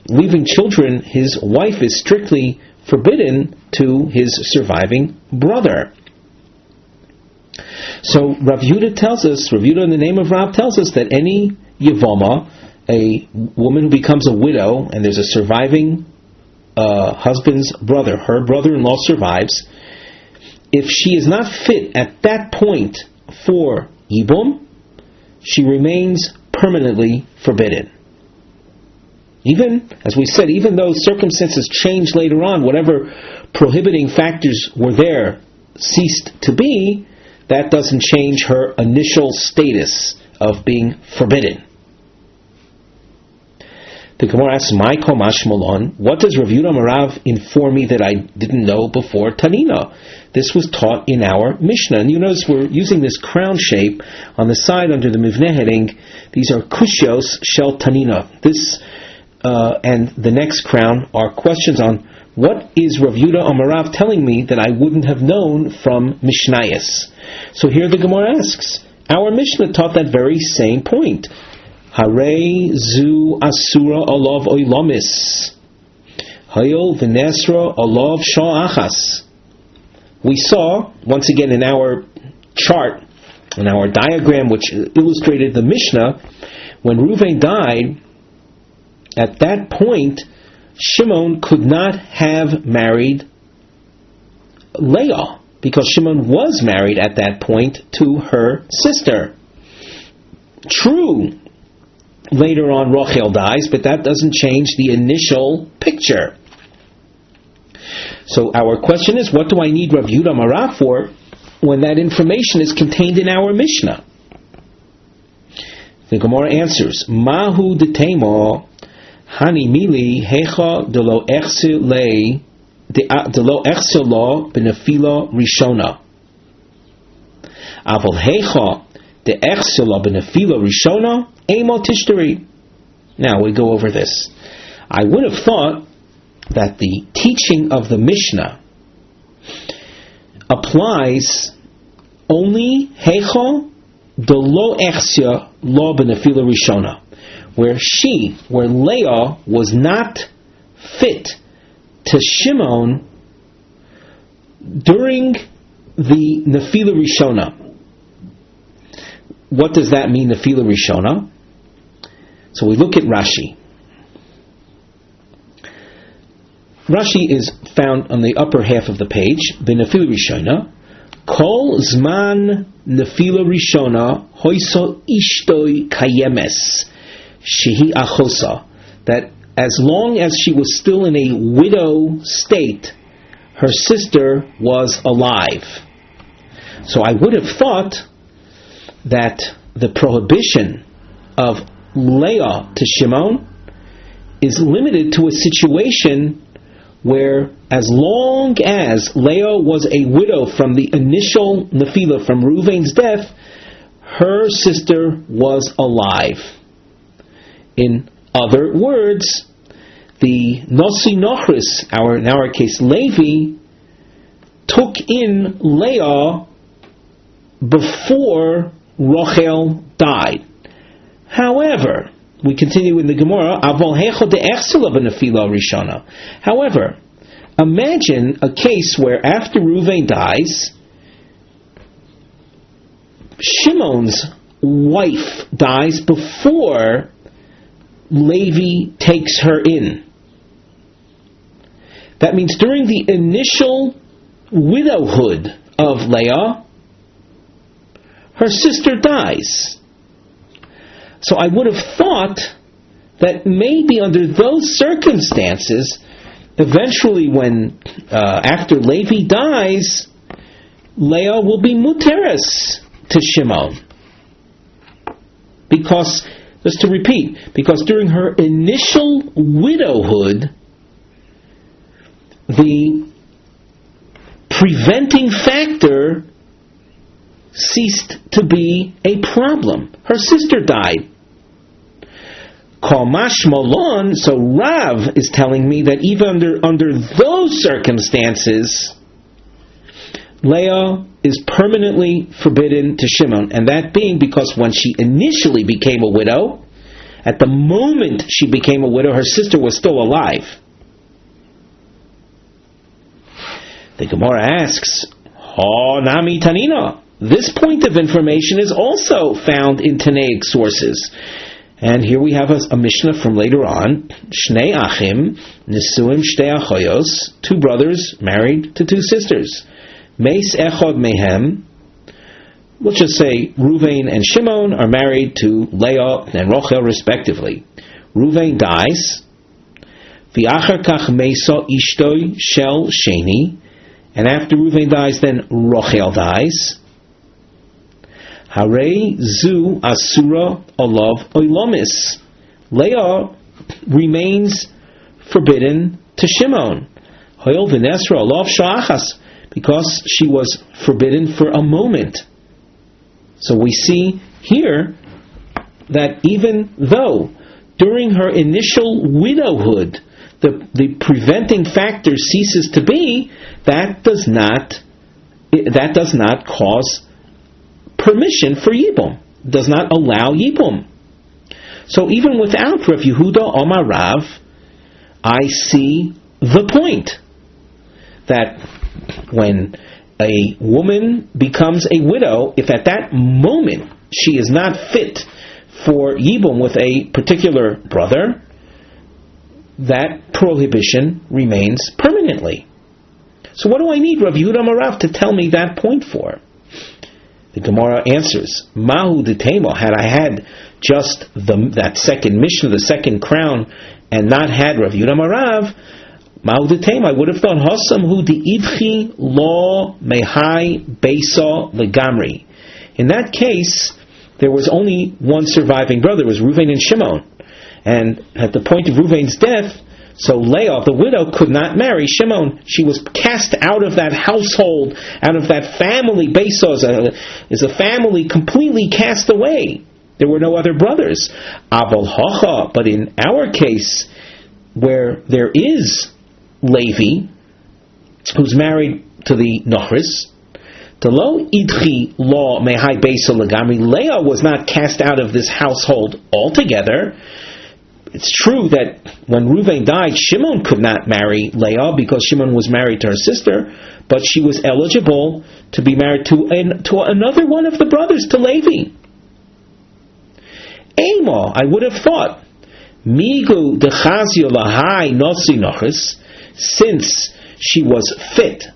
leaving children, his wife is strictly forbidden to his surviving brother. So Rav Yehuda tells us, Rav Yehuda in the name of Rav tells us that any Yevama, a woman who becomes a widow and there's a surviving husband's brother, her brother-in-law survives, if she is not fit at that point for Yibum, she remains permanently forbidden. Even, as we said, even though circumstances change later on, whatever prohibiting factors were there ceased to be, that doesn't change her initial status of being forbidden. The Gemara asks, what does Rav Yehuda Marav inform me that I didn't know before? Tanina. This was taught in our Mishnah. And you notice we're using this crown shape on the side under the Mivneh heading. These are kushios shel Tanina. This and the next crown are questions on what is Rav Yehuda Marav telling me that I wouldn't have known from Mishnayos. So here the Gemara asks, our Mishnah taught that very same point. Harei zu asura alav oilamis. Hayol v'nesra alav sha'achas. We saw, once again in our chart, in our diagram which illustrated the Mishnah, when Reuven died, at that point, Shimon could not have married Leah, because Shimon was married at that point to her sister. True, later on Rachel dies, but that doesn't change the initial picture. So our question is, what do I need Rav Yehuda Marav for when that information is contained in our Mishnah? The Gemara answers, Mahu detema hani mili hecha delo echsile delo echsilo benefila rishona. Aval hecha de echsilo benefila rishona emo tishteri. Now we go over this. I would have thought that the teaching of the Mishnah applies only hecha de lo echsia lo benefila rishona, where Leah was not fit to Shimon during the nefila rishona. What does that mean, nefila rishona? So we look at Rashi. Rashi is found on the upper half of the page. B'nefila rishona, kol zman nefila rishona hoiso ishtoi kayemes shehi achosa. That as long as she was still in a widow state, her sister was alive. So I would have thought that the prohibition of Leah to Shimon is limited to a situation where, as long as Leah was a widow from the initial nefila, from Reuven's death, her sister was alive. In other words, the Nosi Nochris, in our case Levi, took in Leah before Rachel died. However, we continue in the Gemara, however, imagine a case where after Reuven dies, Shimon's wife dies before Levi takes her in. That means during the initial widowhood of Leah, her sister dies. So I would have thought that maybe under those circumstances, eventually when, after Levi dies, Leah will be muteres to Shimon. Because, just to repeat, because during her initial widowhood, the preventing factor ceased to be a problem. Her sister died. So Rav is telling me that even under those circumstances, Leah is permanently forbidden to Shimon, and that being because when she initially became a widow, at the moment she became a widow, her sister was still alive. The Gemara asks, Nami Tanina. This point of information is also found in Tanaic sources. And here we have a Mishnah from later on. Shnei Achim, Nisuim Shtei Achoyos, two brothers married to two sisters. Meis Echod Mehem, let's just say Ruvain and Shimon are married to Leah and Rochel respectively. Ruvain dies. V'achar kach meisa ishtoi shel sheni, and after Ruvain dies, then Rochel dies. Harei zu asura olav oilomis. Leah remains forbidden to Shimon. Hoil v'nesra olav sha'achas, because she was forbidden for a moment. So we see here that even though during her initial widowhood the preventing factor ceases to be, that does not cause permission for Yibum, does not allow Yibum. So even without Rav Yehuda Omar Rav, I see the point that when a woman becomes a widow, if at that moment she is not fit for Yibum with a particular brother, that prohibition remains permanently. So what do I need Rav Yehuda Omar Rav to tell me that point for? The Gemara answers, Mahu detemo, had I had just that second Mishnah, the second crown, and not had Rav Yehuda Omar Rav, Mahu detemo, I would have thought, Hosam hu di'ivchi lo mehai beisa legamri. In that case, there was only one surviving brother, it was Ruvain and Shimon. And at the point of Ruvain's death, so Leah, the widow, could not marry Shimon. She was cast out of that household, out of that family. Beisa is a family completely cast away. There were no other brothers. Aval hacha, but in our case, where there is Levi, who's married to the Nochris, Telo idchi lo mehai beisa legamri. Leah was not cast out of this household altogether. It's true that when Ruvain died, Shimon could not marry Leah because Shimon was married to her sister, but she was eligible to be married to another one of the brothers, to Levi. Ema, I would have thought, Migu dechazio lahai nosi nochis, since she was fit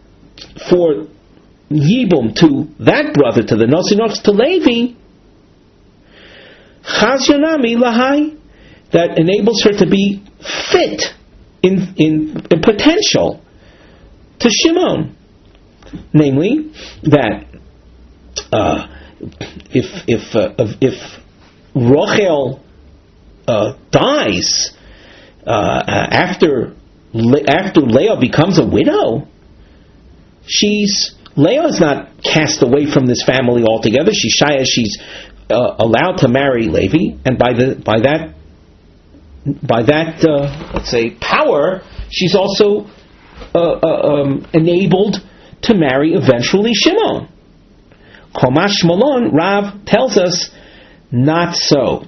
for Yibum to that brother, to the nosi nochis, to Levi, chazionami lahai, that enables her to be fit in potential to Shimon. Namely, that if Rochel dies after Leah becomes a widow, Leah is not cast away from this family altogether. She's allowed to marry Levi, and by that let's say power, she's also enabled to marry eventually Shimon. Komash Malon, Rav tells us not so.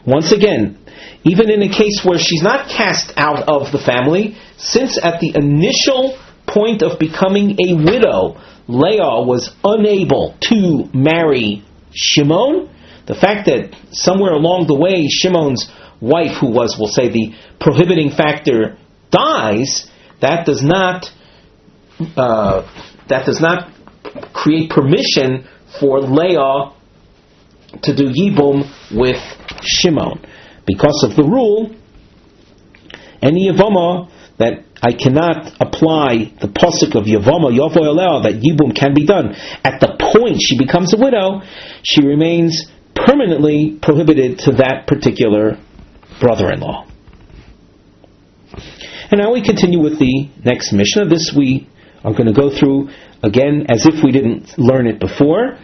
Once again, even in a case where she's not cast out of the family, since at the initial point of becoming a widow, Leah was unable to marry Shimon, the fact that somewhere along the way Shimon's wife, who was, we'll say, the prohibiting factor, dies, that does not create permission for Leah to do Yibum with Shimon. Because of the rule, any Yevamo that I cannot apply the pasuk of Yevamo, Yovo Eleo, that Yibum can be done at the point she becomes a widow, she remains permanently prohibited to that particular brother-in-law. And now we continue with the next Mishnah. This we are going to go through again as if we didn't learn it before.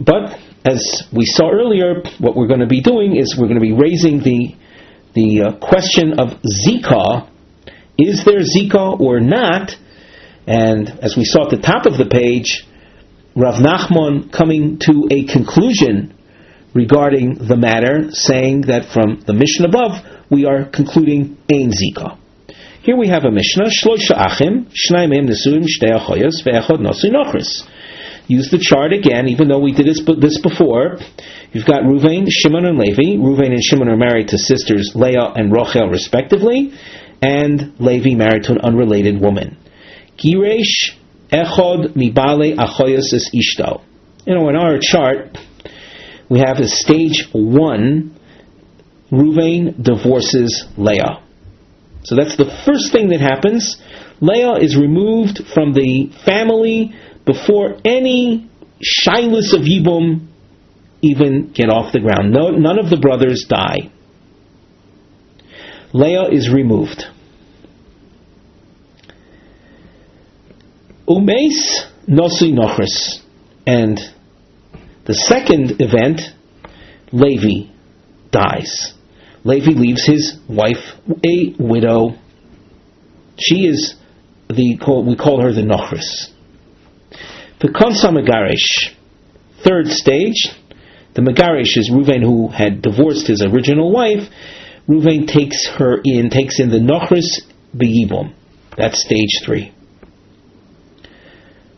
But as we saw earlier, what we're going to be doing is we're going to be raising the question of Zika. Is there Zika or not? And as we saw at the top of the page, Rav Nachman coming to a conclusion regarding the matter, saying that from the Mishnah above, we are concluding Ein Zika. Here we have a Mishnah, Shlosha Achim, Shnai Mehem Nesuim, Shtei Achoyos, Ve'echad Nosui Nochris. Use the chart again, even though we did this before. You've got Ruvain, Shimon, and Levi. Ruvain and Shimon are married to sisters Leah and Rochel, respectively, and Levi married to an unrelated woman. Giresh Echod Mibale Achoyos es Ishto. In our chart, we have a stage 1, Ruvain divorces Leah. So that's the first thing that happens. Leah is removed from the family before any shailus of Yibum even get off the ground. None of the brothers die. Leah is removed. Umeis Nosui Nochris. And the second event, Levi dies. Levi leaves his wife a widow. She is we call her the Nochris. The Konsa Megarish, third stage. The Megarish is Ruvain, who had divorced his original wife. Ruvain takes in the Nochris B'Yibum. That's stage 3.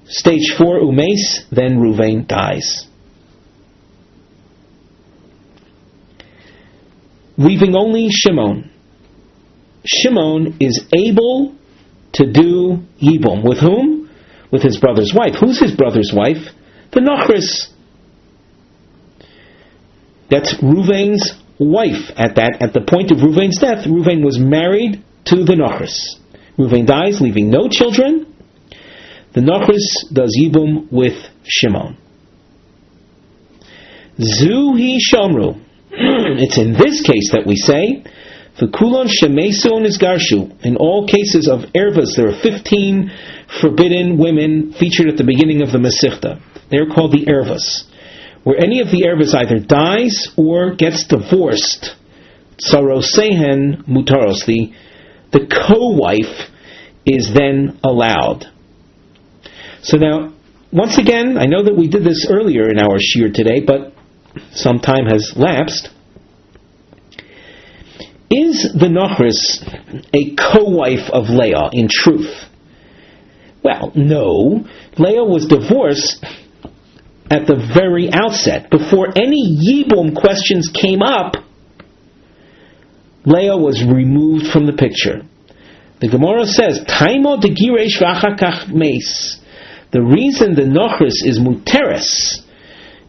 Stage 4, Umeis, then Ruvain dies. Leaving only Shimon. Shimon is able to do Yibum. With whom? With his brother's wife. Who's his brother's wife? The Nochris. That's Ruvain's wife. At the point of Ruvain's death, Ruvain was married to the Nochris. Ruvain dies, leaving no children. The Nochris does Yibum with Shimon. Zuhi Shomru. It's in this case that we say, V'kulon shemesu nizgarshu. In all cases of ervas, there are 15 forbidden women featured at the beginning of the Masechta. They're called the ervas. Where any of the ervas either dies or gets divorced, tsarosehen mutaros, the co-wife is then allowed. So now, once again, I know that we did this earlier in our shir today, but some time has lapsed. Is the Nochris a co-wife of Leah in truth? Well, no. Leah was divorced at the very outset. Before any Yibum questions came up, Leah was removed from the picture. The Gemara says, Taimo de giresh v'achakach meis. The reason the Nochris is muteres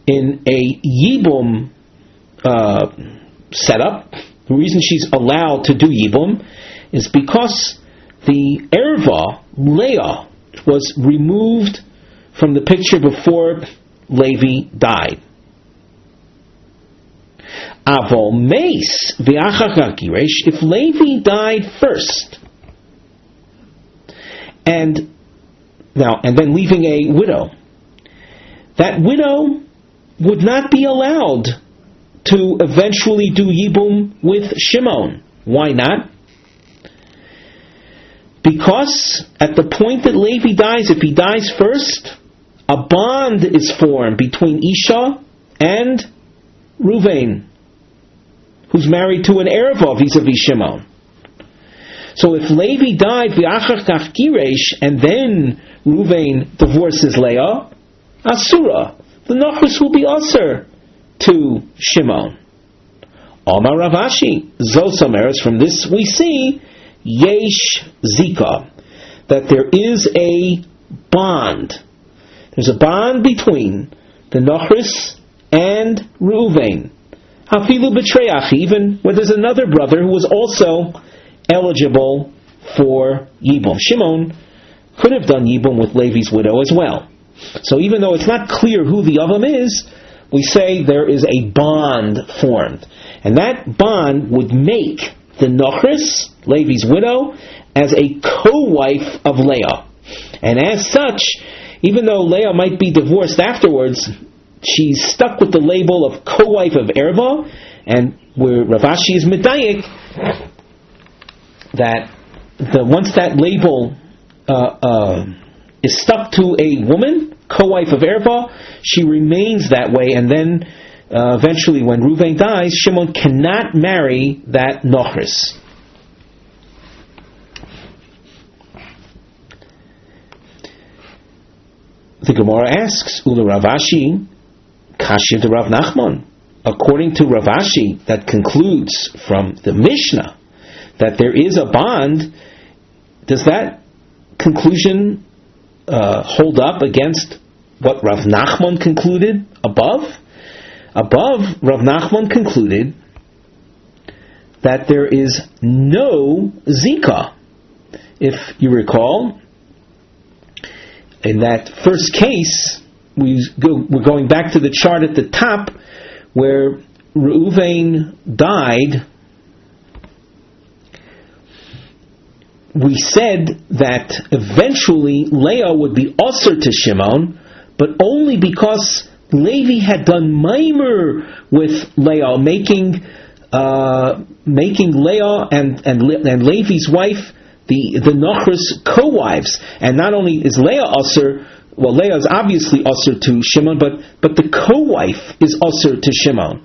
in a Yibum setup, the reason she's allowed to do Yibum, is because the Erva, Leah, was removed from the picture before Levi died. Avol meis v'achach giresh, if Levi died first, and then leaving a widow, that widow would not be allowed to eventually do Yibum with Shimon. Why not? Because at the point that Levi dies, if he dies first, a bond is formed between Isha and Ruvain, who's married to an Erva vis-a-vis Shimon. So if Levi died v'achar kach giresh, and then Ruvain divorces Leah, Asura, the Nochris will be Aser to Shimon. Omar Ravashi, Zosomeres, from this we see, Yesh Zika, that there is a bond. There's a bond between the Nochris and Ruvain. Hafilu B'Treach, even where there's another brother who was also eligible for Yibum. Shimon could have done Yibum with Levi's widow as well. So even though it's not clear who the Yavam is, we say there is a bond formed. And that bond would make the Nochris Levi's widow, as a co-wife of Leah. And as such, even though Leah might be divorced afterwards, she's stuck with the label of co-wife of Erva, and where Rav Ashi is medayik, that once that label is stuck to a woman, co-wife of Erva, she remains that way, and then eventually when Reuven dies, Shimon cannot marry that nochris. The Gemara asks, Ula Rav Ashi, Kashiv de Rav Nachman. According to Rav Ashi, that concludes from the Mishnah that there is a bond, does that conclusion hold up against what Rav Nachman concluded above? Above, Rav Nachman concluded that there is no zika. If you recall, in that first case, we're going back to the chart at the top where Reuven died. We said that eventually Leah would be usher to Shimon, but only because Levi had done maimer with Leah, making Leah and Levi's wife the Nochris co-wives. And not only is Leah usher, well, Leah is obviously usher to Shimon, but the co-wife is usher to Shimon.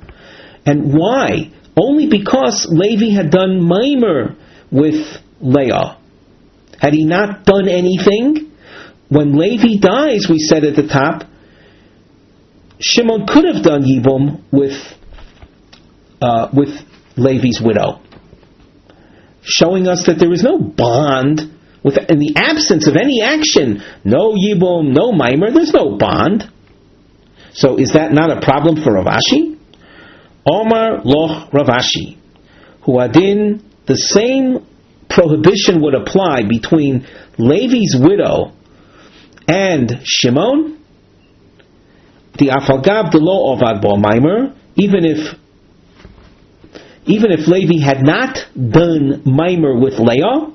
And why? Only because Levi had done maimer with Leah. Had he not done anything? When Levi dies, we said at the top, Shimon could have done yibum with Levi's widow, showing us that there is no bond. In the absence of any action, no yibum, no maimer, there's no bond. So is that not a problem for Rav Ashi? Omar loch Rav Ashi, who adin, the same prohibition would apply between Levi's widow and Shimon. The afalgav de lo ovad bo maimer, even if Levi had not done maimer with Leah,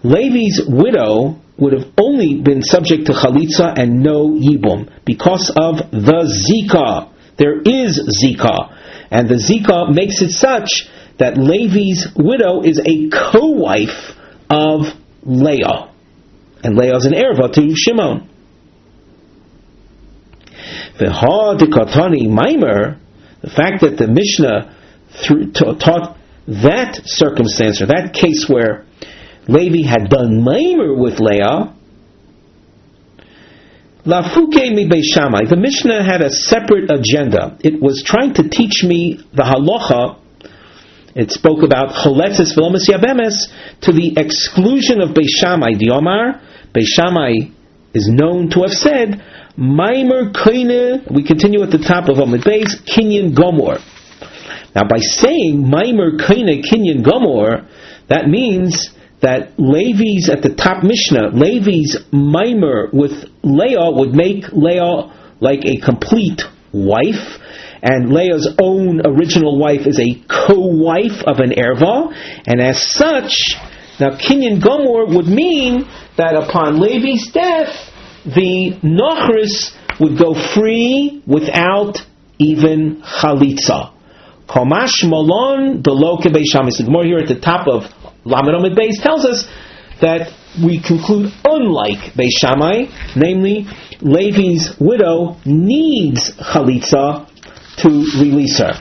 Levi's widow would have only been subject to chalitza and no yibum because of the zika. There is zika, and the zika makes it such that Levi's widow is a co-wife of Leah, and Leah is an erva to Shimon. The fact that the Mishnah taught that circumstance, or that case where Levi had done maimer with Leah, the Mishnah had a separate agenda. It was trying to teach me the halacha. It spoke about choletzes v'lomas Yevamos to the exclusion of Beis Shammai. Diomar, Beis Shammai is known to have said, Maimer koine, we continue at the top of Amud Beis, kinyan gomor. Now by saying Maimer koine kinyan gomor, that means that Levi's, at the top Mishnah, Levi's maimer with Leah would make Leah like a complete wife, and Leah's own original wife is a co-wife of an erva, and as such, now kinyan gomor would mean that upon Levi's death, the nochris would go free without even chalitza. Komash malon delo kebeis Shammai. The Gemara here at the top of Lamed Amud Beis tells us that we conclude unlike Beis Shammai, namely Levi's widow needs chalitza to release her,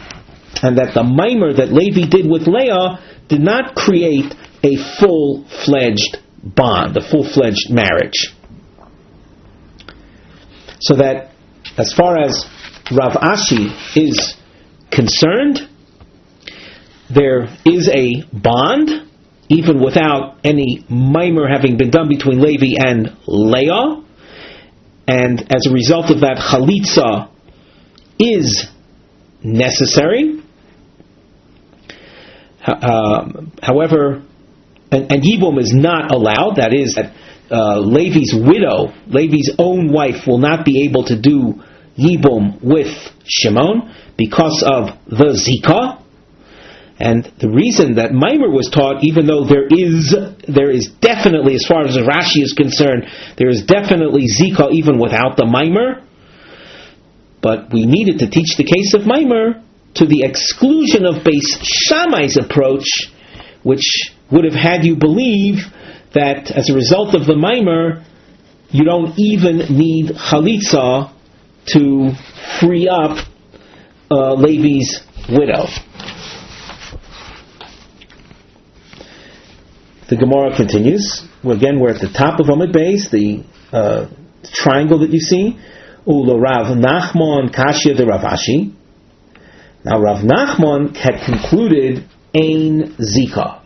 and that the maimer that Levi did with Leah did not create a full-fledged bond, a full-fledged marriage. So that, as far as Rav Ashi is concerned, there is a bond, even without any maimer having been done between Levi and Leah, and as a result of that, chalitza is necessary. However, and yibum is not allowed. That is, that Levi's widow, Levi's own wife, will not be able to do yibum with Shimon because of the zika, And the reason that Maimer was taught, even though there is definitely, as far as Rashi is concerned, there is definitely Zika even without the Maimer, but we needed to teach the case of Maimer to the exclusion of Beis Shammai's approach, which would have had you believe that as a result of the Maimer, you don't even need Chalitza to free up Levi's widow. The Gemara continues. Again, we're at the top of Amud Beis, the triangle that you see. Ulo Rav Nachman Kashya de Rav Ashi. Now Rav Nachman had concluded Ein Zika.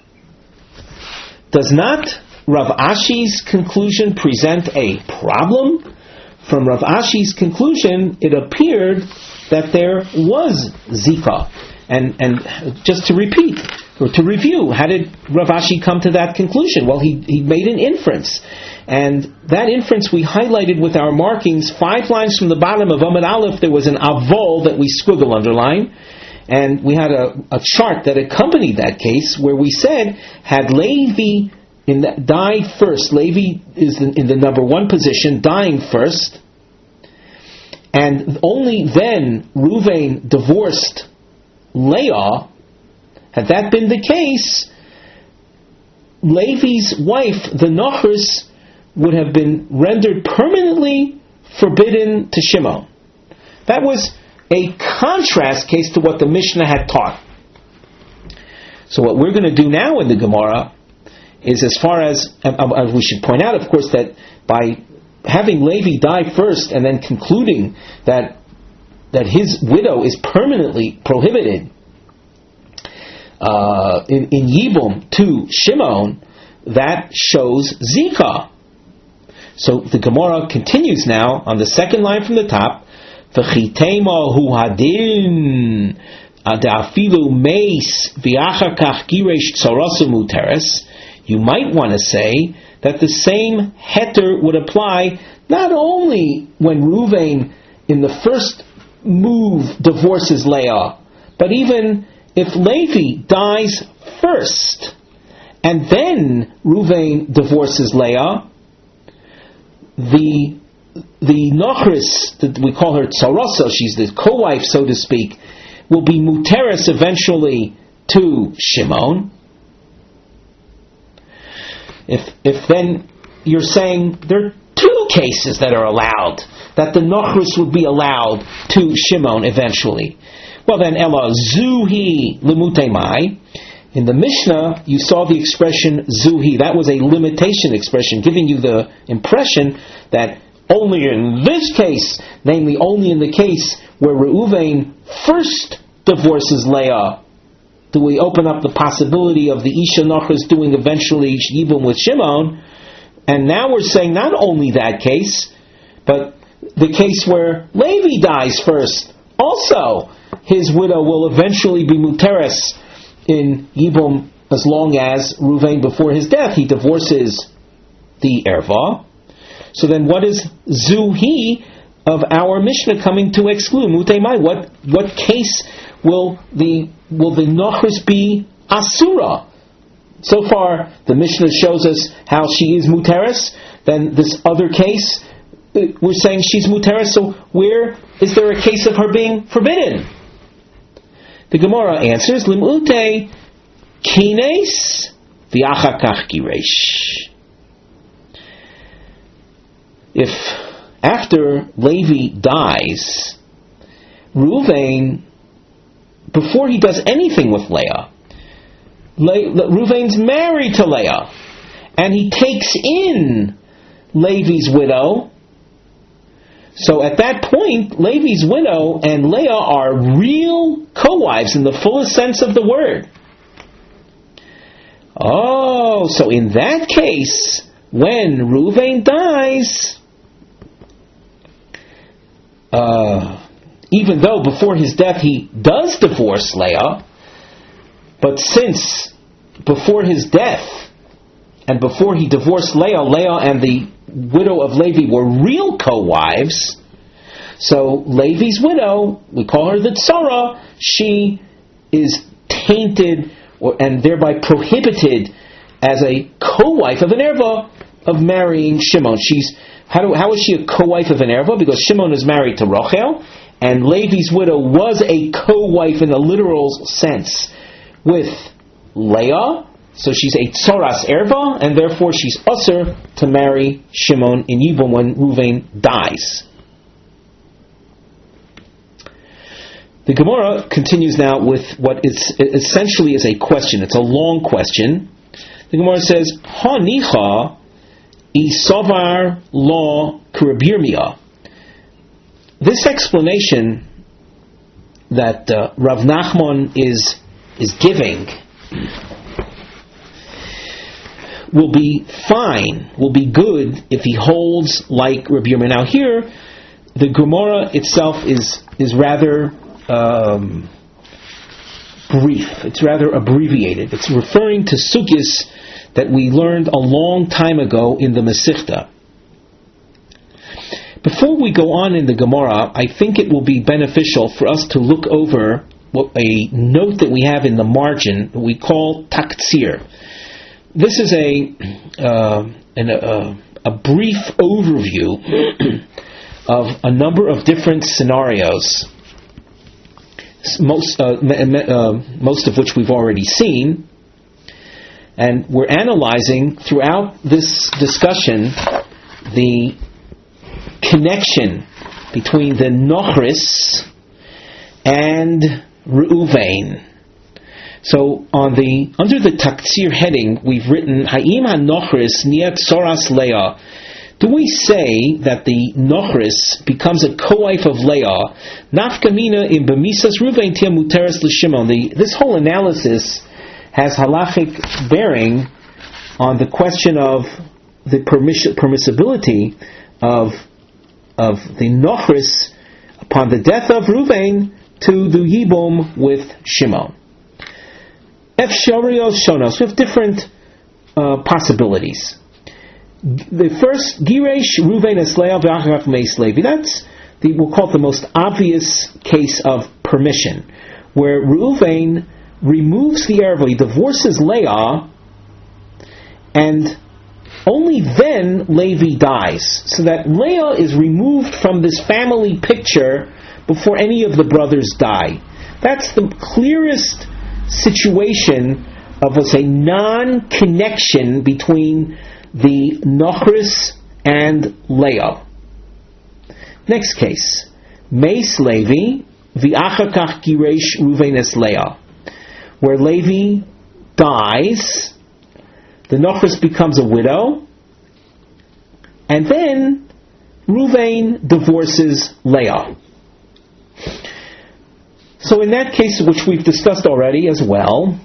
Does not Rav Ashi's conclusion present a problem? From Rav Ashi's conclusion, it appeared that there was Zika. And just to repeat, or to review, how did Rav Ashi come to that conclusion? Well, he made an inference. And that inference we highlighted with our markings. 5 lines from the bottom of Amud Aleph, there was an avol that we squiggle underline. And we had a chart that accompanied that case where we said, had Levi died first, Levi is in the number 1 position, dying first, and only then Reuven divorced Leah. Had that been the case, Levi's wife, the Nachris, would have been rendered permanently forbidden to Shimon. That was a contrast case to what the Mishnah had taught. So what we're going to do now in the Gemara is, as far as we should point out, of course, that by having Levi die first and then concluding that his widow is permanently prohibited in Yibum to Shimon, that shows Zika. So the Gemara continues now on the second line from the top. V'chitema hu hadin adafilu meis v'achar kach giresh tzarasu muteres. You might want to say that the same heter would apply not only when Reuven in the first move divorces Leah, but even if Levi dies first and then Reuven divorces Leah, the Nachris, that we call her Tzarasa, she's the co-wife, so to speak, will be muteres eventually to Shimon. If then you're saying there are 2 cases that are allowed, that the Nachris would be allowed to Shimon eventually. Well then, Ella Zuhi Limute Mai. In the Mishnah, you saw the expression Zuhi. That was a limitation expression, giving you the impression that only in this case, namely only in the case where Reuven first divorces Leah, do we open up the possibility of the Isha Nachris doing eventually Yibum with Shimon. And now we're saying not only that case, but the case where Levi dies first, also his widow will eventually be muteres in Yibum, as long as Reuven, before his death, he divorces the Erva. So then what is Zuhi of our Mishnah coming to exclude? Mutemai, what case will the Nachris be Asura? So far, the Mishnah shows us how she is muteres. Then this other case, we're saying she's muteres. So where is there a case of her being forbidden? The Gemara answers, Limute kines v'achakach giresh. If after Levi dies, Reuven, before he does anything with Leah, Reuven's married to Leah, and he takes in Levi's widow. So at that point, Levi's widow and Leah are real co-wives in the fullest sense of the word. Oh, so in that case, when Reuven dies, even though before his death he does divorce Leah, but since before his death and before he divorced Leah and the widow of Levi were real co-wives, so Levi's widow, we call her the Tzara, she is tainted and thereby prohibited as a co-wife of an erva of marrying Shimon. How is she a co-wife of an erva? Because Shimon is married to Rachel, and Levi's widow was a co-wife in the literal sense with Leah, so she's a tzoras erva, and therefore she's usher to marry Shimon in Yibum when Ruvain dies. The Gemara continues now with what essentially is a question. It's a long question. The Gemara says, Ha nicha isavar lo kurabirmia. This explanation that Rav Nachman is giving will be fine, will be good if he holds like Rabbi Yirmiyah. Now here, the Gemara itself is rather brief. It's rather abbreviated. It's referring to sugyas that we learned a long time ago in the Masechta. Before we go on in the Gemara, I think it will be beneficial for us to look over a note that we have in the margin that we call taktsir. This is a brief overview of a number of different scenarios, most of which we've already seen, and we're analyzing throughout this discussion the connection between the Nochris and Reuven. So under the Taktsir heading, we've written Ha'im HaNochris Niyat Soras Leah. Do we say that the Nochris becomes a co-wife of Leah? Nafkamina in Bamisas Reuven Tia Muteres L'Shimon. This whole analysis has halachic bearing on the question of the permissibility of the Nochris upon the death of Reuven to the Yibum with Shimon. Efsharios Shonos. We have different possibilities. The first, Giresh Reuven es Leah v'acharav meis Levi. That's we'll call it the most obvious case of permission, where Reuven removes the erva, he divorces Leah, and only then Levi dies, so that Leah is removed from this family picture before any of the brothers die. That's the clearest situation of, let's say, non-connection between the Nochris and Leah. Next case, Meis Levi v'achakach giresh Reuven es Leah, where Levi dies, the Nochris becomes a widow, and then Reuven divorces Leah. So in that case, which we've discussed already as well,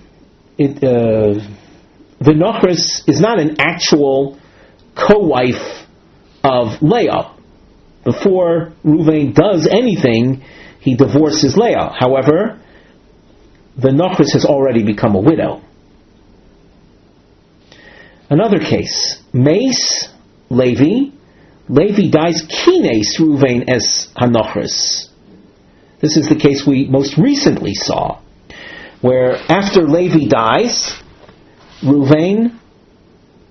the Nochris is not an actual co-wife of Leah. Before Reuven does anything, he divorces Leah. However, the Nochris has already become a widow. Another case, Meis Levi dies Kines Reuven es HaNochris. This is the case we most recently saw, where after Levi dies, Reuven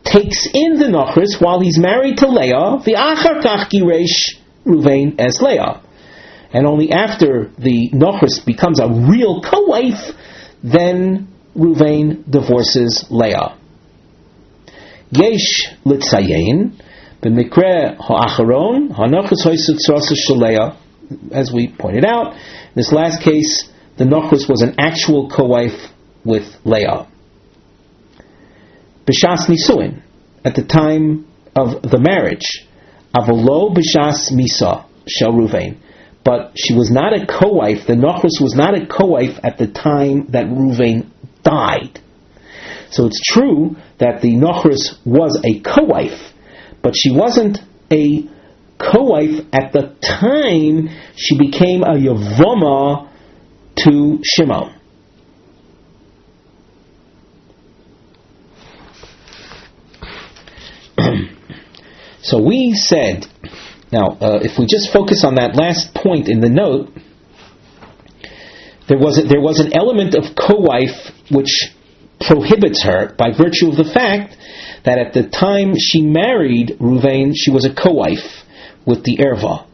takes in the Nochris while he's married to Leah, v'achar kach giresh Reuven es Leah. And only after the Nochris becomes a real co-wife, then Reuven divorces Leah. Yesh litzayin b'mikre ha'acharon ha'nochris hoysut tzarasa shel Leah. As we pointed out, in this last case, the Nochris was an actual co-wife with Leah. B'shas nisuin, at the time of the marriage, avolo b'shas misa shel Reuven. But she was not a co-wife, the Nochris was not a co-wife at the time that Reuven died. So it's true that the Nochris was a co-wife, but she wasn't a co-wife at the time she became a Yevamos to Shimon. So we said, now if we just focus on that last point in the note, there was an element of co-wife which prohibits her by virtue of the fact that at the time she married Ruvain, she was a co-wife with the erva.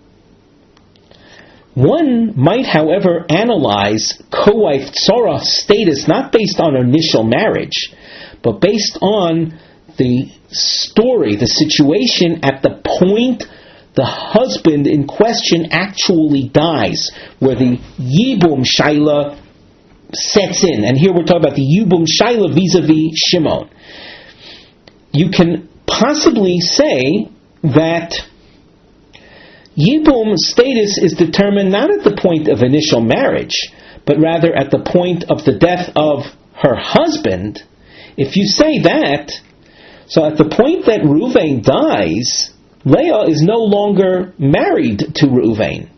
One might, however, analyze co-wife tzora status not based on initial marriage, but based on the story, the situation at the point the husband in question actually dies, where the yibum shaila sets in. And here we're talking about the yibum shaila vis-a-vis Shimon. You can possibly say that yibum status is determined not at the point of initial marriage, but rather at the point of the death of her husband. If you say that, so at the point that Reuven dies, Leah is no longer married to Reuven.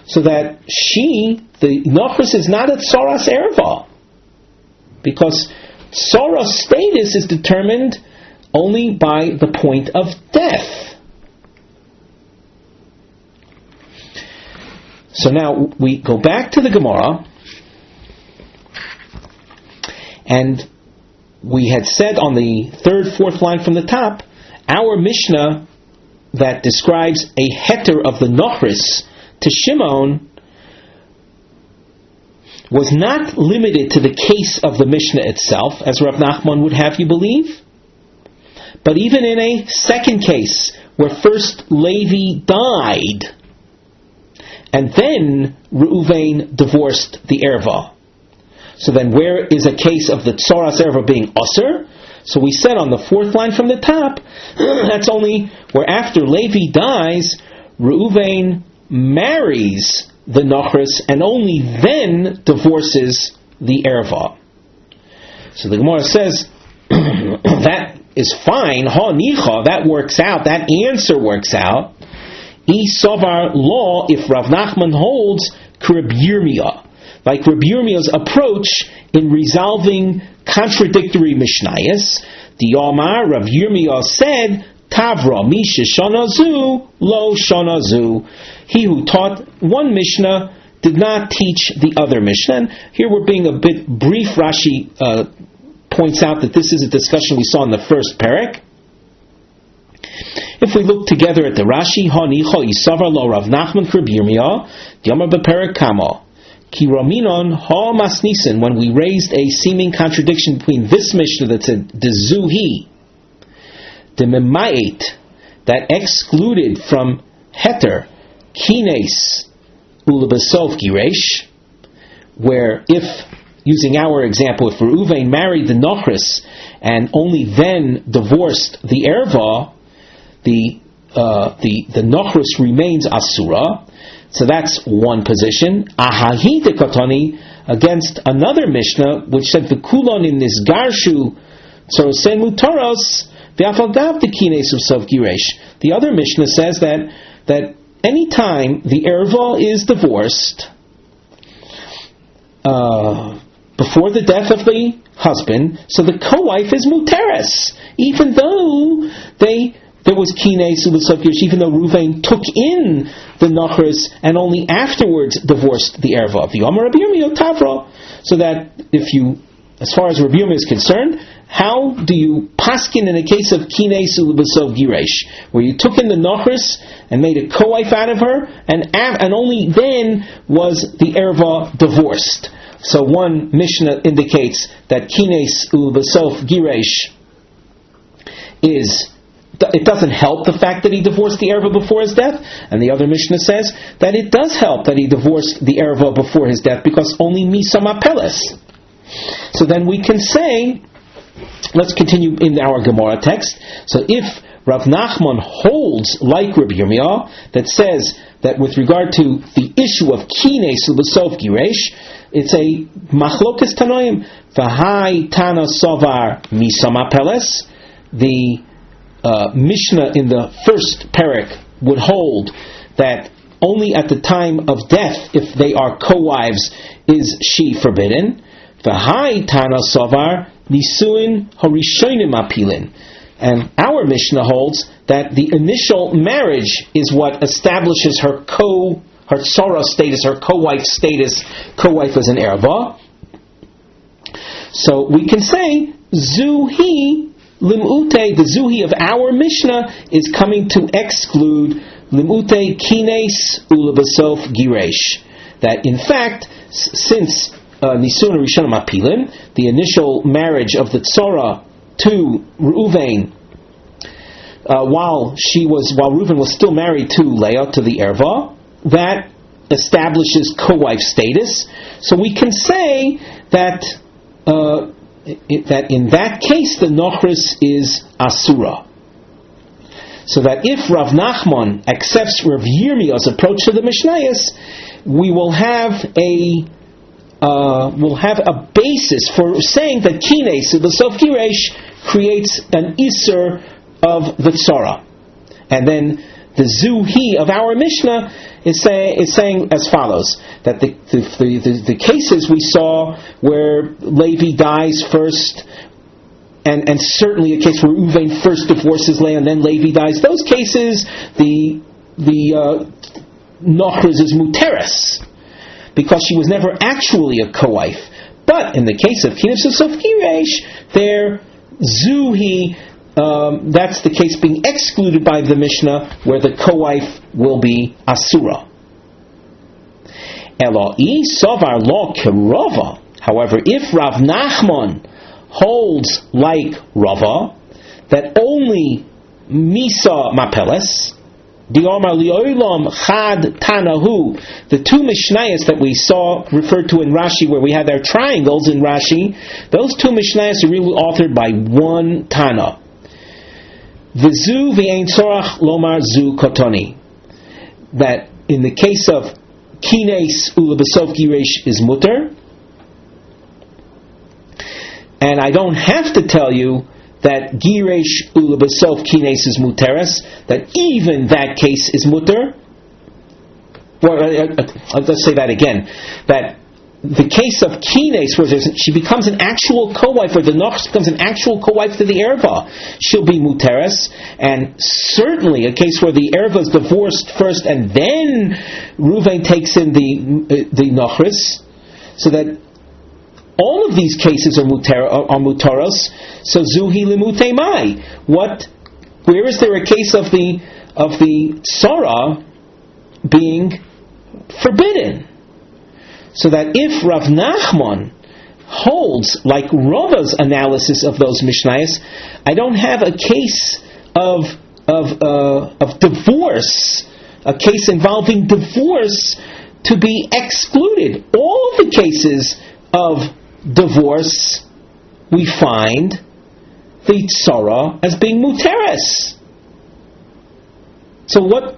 So that the Nochris is not a Tzoras Erva. Because Tzoras status is determined only by the point of death. So now we go back to the Gemara, and we had said on the third, fourth line from the top, our Mishnah that describes a heter of the Nochris to Shimon was not limited to the case of the Mishnah itself, as Rav Nachman would have you believe, but even in a second case, where first Levi died, and then Reuven divorced the erva. So then where is a case of the Tzoras erva being usher? So we said on the fourth line from the top, that's only where after Levi dies, Reuven marries the Nochris and only then divorces the erva. So the Gemara says, that is fine, ha nicha, that works out, that answer works out. Sovar law, if Rav Nachman holds Reb Yirmiyah, like Reb Yirmiyah's approach in resolving contradictory mishnayos. The Omar Rav Yirmiyah said, Tavra misha shanazu lo shanazu. He who taught one mishnah did not teach the other mishnah. And here we're being a bit brief. Rashi points out that this is a discussion we saw in the first parak. If we look together at the Rashi, Hanicha Yisavar lo Rav Nachman Reb Yirmiyah, Yomar bePerek Kama, Ki Raminon Ha Masnisen, when we raised a seeming contradiction between this Mishnah that said Dezuhi, the Memayit, that excluded from Heter, Kines Ulabasov Giresh, where if, using our example, if Reuven married the Nochris and only then divorced the erva, the Nochris remains asura. So that's one position. Ahahi de Katani against another Mishnah which said V'kulon in this Garshu Tzorosen Mutaros V'afagav de Kines Usav Giresh. The other Mishnah says that any time the erva is divorced before the death of the husband, so the co-wife is muteres, even though there was kines u'l'sav giresh, even though Reuven took in the Nochris and only afterwards divorced the erva. The Omer Rabbi Yirmiyah Tavra. So that if you, as far as Rabbi Yirmiyah is concerned, how do you paskin in a case of kines u'l'sav giresh, where you took in the Nochris and made a co-wife out of her, and only then was the erva divorced? So one Mishnah indicates that kines u'l'sav giresh it doesn't help the fact that he divorced the erva before his death, and the other Mishnah says that it does help that he divorced the erva before his death, because only misam apeles. So then we can say, let's continue in our Gemara text. So if Rav Nachman holds like Rabbi Yirmiyah, that says that with regard to the issue of kines u'b'sof giresh, it's a machlokas tanoim. V'hai tana sovar misam apeles. The Mishnah in the first parak would hold that only at the time of death, if they are co-wives, is she forbidden. V'hai tana sovar nisuin harishonim apilin. And our Mishnah holds that the initial marriage is what establishes her her tzara status, her co-wife status, co-wife as an erva. So we can say, Zuhi limute, the Zuhi of our Mishnah is coming to exclude limute kines ulabasof giresh. That in fact, since Nisun Rishon Mapilim, the initial marriage of the tzara to Reuven, while Reuven was still married to Leah, to the erva, that establishes co-wife status. So we can say that in that case the nochris is asura. So that if Rav Nachman accepts Rav Yirmiyah's approach to the Mishnayos, we will have a basis for saying that kines u'b'sof giresh creates an iser of the tzara. And then the Zuhi of our Mishnah is saying as follows, that the cases we saw where Levi dies first, and certainly a case where Reuven first divorces Leah and then Levi dies, those cases the nochris is muteres, because she was never actually a co-wife. But in the case of Kines U'Sof Giresh, there Zuhi, that's the case being excluded by the Mishnah, where the co-wife will be asura. Eloi sovar lo kerova. However, if Rav Nachman holds like Rava, that only misa mapeles, diomar liolam chad tanahu, the two Mishnayos that we saw referred to in Rashi, where we had our triangles in Rashi, those two Mishnayos are really authored by one Tana. V'zu v'ein tzorach lomar zu kotoni. That in the case of kines u'lebesof giresh is mutter, and I don't have to tell you that giresh u'lebesof kines is muteres, that even that case is mutter. Well, let's say that again. That the case of kines, where she becomes an actual co-wife, or the nochris becomes an actual co-wife to the erva, she'll be muteres. And certainly a case where the erva is divorced first and then Reuven takes in the nochris, so that all of these cases are mutaros. So zuhi limute mai. Where is there a case of the tzara being forbidden? So that if Rav Nachman holds like Rava's analysis of those Mishnayos, I don't have a case of divorce, a case involving divorce, to be excluded. All of the cases of divorce, we find the tzara as being muteres. So what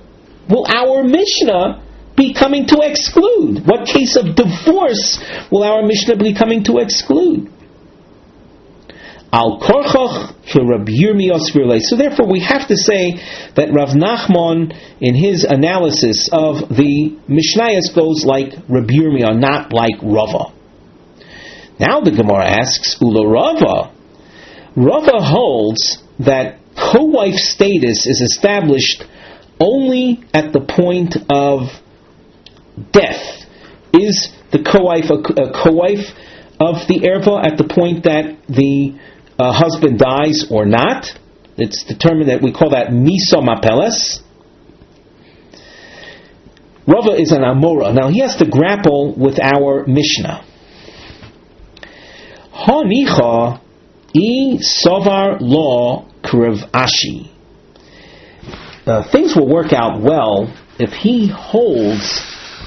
will our Mishnah be coming to exclude? What case of divorce will our Mishnah be coming to exclude? Al korchoch Rav Yirmiyah's relay. So therefore we have to say that Rav Nachman, in his analysis of the Mishnayos, goes like Rav Yirmiyah, not like Rava. Now the Gemara asks, Ula Rava. Rava holds that co-wife status is established only at the point of death. Is the co-wife a co-wife of the erva at the point that the husband dies or not? It's determined that we call that misa mapeles. Rava is an amora. Now he has to grapple with our Mishnah. Hanicha I sovar lo krev ashi. Things will work out well if he holds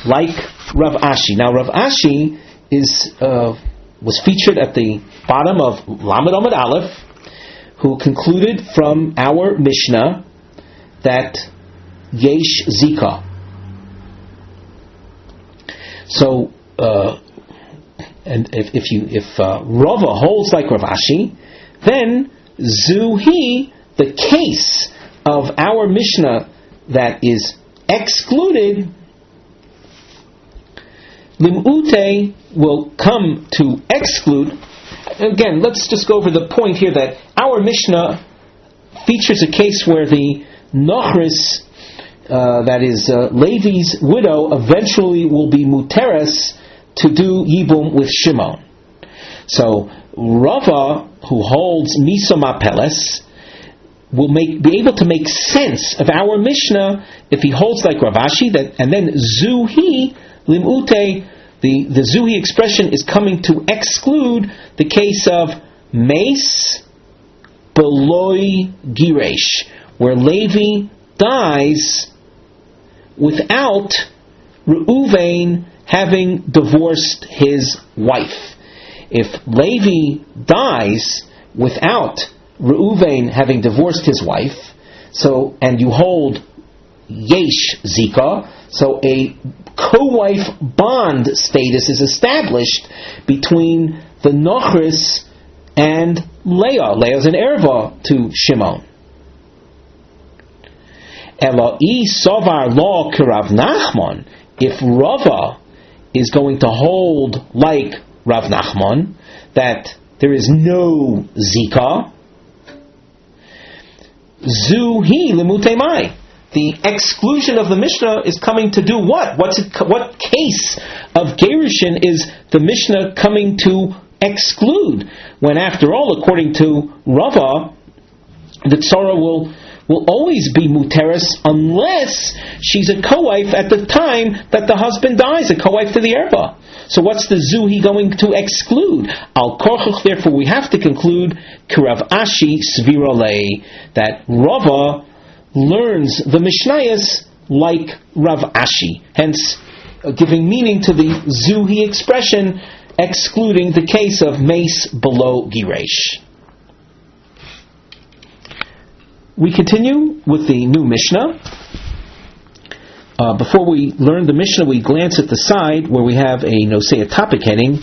like Rav Ashi. Now Rav Ashi was featured at the bottom of Lamed Amud Aleph, who concluded from our Mishnah that Yesh Zika. So, and if Rava holds like Rav Ashi, then Zuhi, the case of our Mishnah that is excluded, Limute will come to exclude. Again, let's just go over the point here that our Mishnah features a case where the nochris that is Levi's widow, eventually will be muteres to do yibum with Shimon. So Rava, who holds Misa Mapeles, will be able to make sense of our Mishnah if he holds like Rav Ashi, and then Zuhi Limute, the Zuhi expression is coming to exclude the case of Meis Beloi Giresh, where Levi dies without Reuven having divorced his wife. If Levi dies without Reuven having divorced his wife, and you hold Yesh Zika, so a co-wife bond status is established between the Nochris and Leah. Leah's an erva to Shimon. Eloi Sovar Law Kirav Nachman, if Rava is going to hold like Rav Nachman, that there is no Zika, Zuhi Lemutemai, the exclusion of the Mishnah is coming to do what? What case of Gerushin is the Mishnah coming to exclude? When after all, according to Rava, the torah will always be muteres unless she's a co-wife at the time that the husband dies, a co-wife to the erva. So what's the zuhi going to exclude? Al korchuch, therefore we have to conclude Kirav Ashi Svirale, that Rava learns the Mishnayos like Rav Ashi, hence giving meaning to the zuhi expression, excluding the case of Meis below Giresh. We continue with the new Mishnah. Before we learn the Mishnah, we glance at the side where we have a topic heading,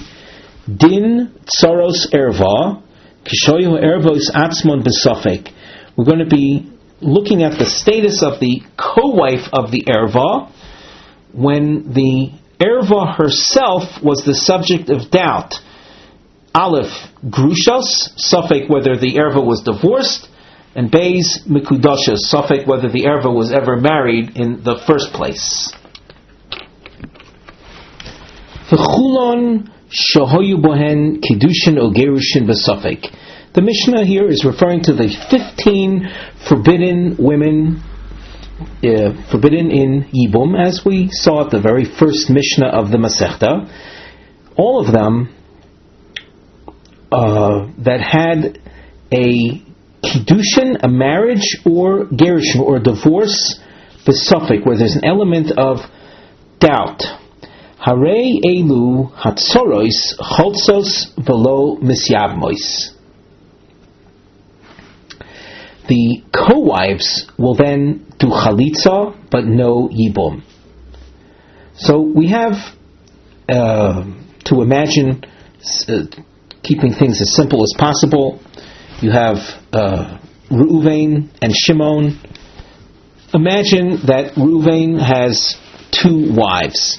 Din Tsaros Erva, Kishoyu Ervos Atzmon Besofek. We're going to be looking at the status of the co-wife of the erva when the erva herself was the subject of doubt. Aleph, Grushos, Sofek, whether the erva was divorced, and Beis, Mikudoshos, Sofek, whether the erva was ever married in the first place. V'chulon shahoyu bohen kiddushin o gerushin b'sofek. The Mishnah here is referring to the 15 forbidden women, forbidden in Yibum, as we saw at the very first Mishnah of the Masechta. All of them that had a kiddushin, a marriage, or gerushin, or divorce, besofik, where there's an element of doubt. Harei elu hatzorois cholzos velo misyavmois. The co-wives will then do chalitza, but no yibum. So we have to imagine keeping things as simple as possible. You have Reuven and Shimon. Imagine that Reuven has two wives.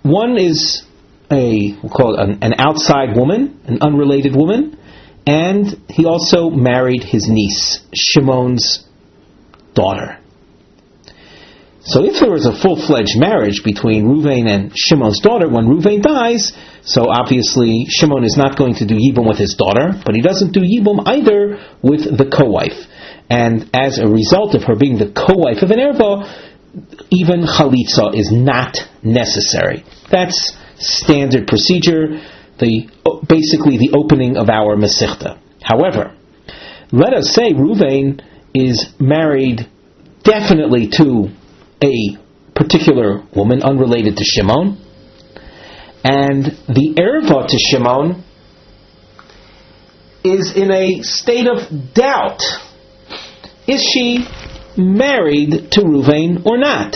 One is we'll call it an outside woman, an unrelated woman, and he also married his niece, Shimon's daughter. So if there was a full-fledged marriage between Reuven and Shimon's daughter, when Reuven dies, so obviously Shimon is not going to do yibum with his daughter, but he doesn't do yibum either with the co-wife. And as a result of her being the co-wife of an erva, even chalitza is not necessary. That's standard procedure, basically the opening of our Masechta. However, let us say Reuven is married definitely to a particular woman unrelated to Shimon, and the erva to Shimon is in a state of doubt. Is she married to Reuven or not?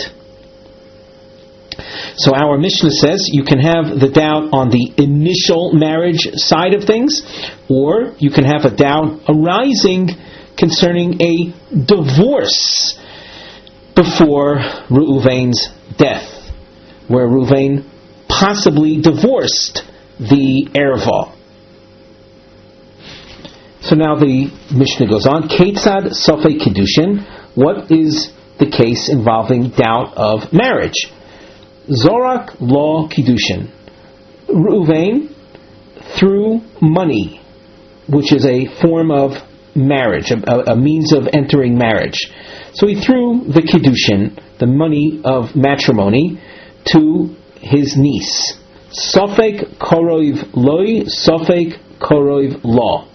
So our Mishnah says you can have the doubt on the initial marriage side of things, or you can have a doubt arising concerning a divorce before Reuven's death, where Reuven possibly divorced the erva. So now the Mishnah goes on, Ketzad Sofei Kiddushin, what is the case involving doubt of marriage. Zorak lo kiddushin. Reuven threw money, which is a form of marriage, a means of entering marriage. So he threw the kiddushin, the money of matrimony, to his niece. Sofek korov loi, sofek korov lo.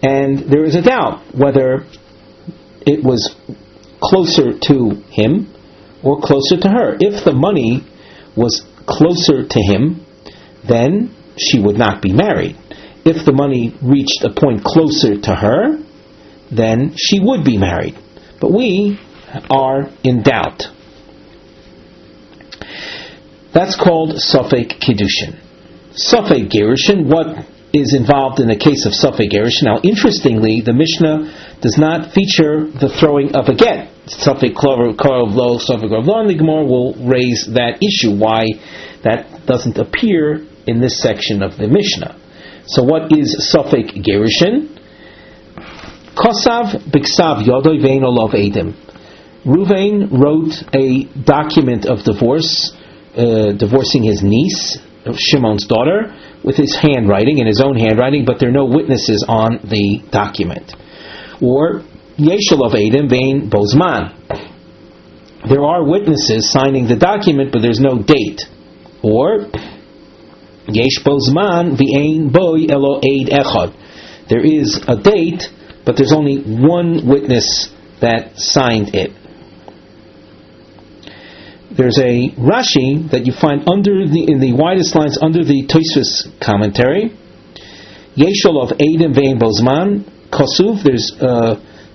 And there is a doubt whether it was closer to him or closer to her. If the money was closer to him, then she would not be married. If the money reached a point closer to her, then she would be married. But we are in doubt. That's called Sofek Kiddushin. Sofek Gerushin, what is involved in the case of Sofek Gerushin? Now, interestingly, the Mishnah does not feature the throwing of a get. Sofek Korov Lo, Sofek Korov Lo, and the Gemara will raise that issue, why that doesn't appear in this section of the Mishnah. So what is Sofek Gerushin? Kosav Biksav Yodoi Vein Olov Edim. Reuven wrote a document of divorce, divorcing his niece, Shimon's daughter, with his handwriting, in his own handwriting, but there are no witnesses on the document. Or Yeshalov Edim Vein Bozman. There are witnesses signing the document, but there's no date. Or Yesh Bozman V'ein Boy Elo Eid Echad. There is a date, but there's only one witness that signed it. There's a Rashi that you find in the widest lines under the Tosfos commentary. Yeshol of Eidim Ve'en Bozman Kosuv.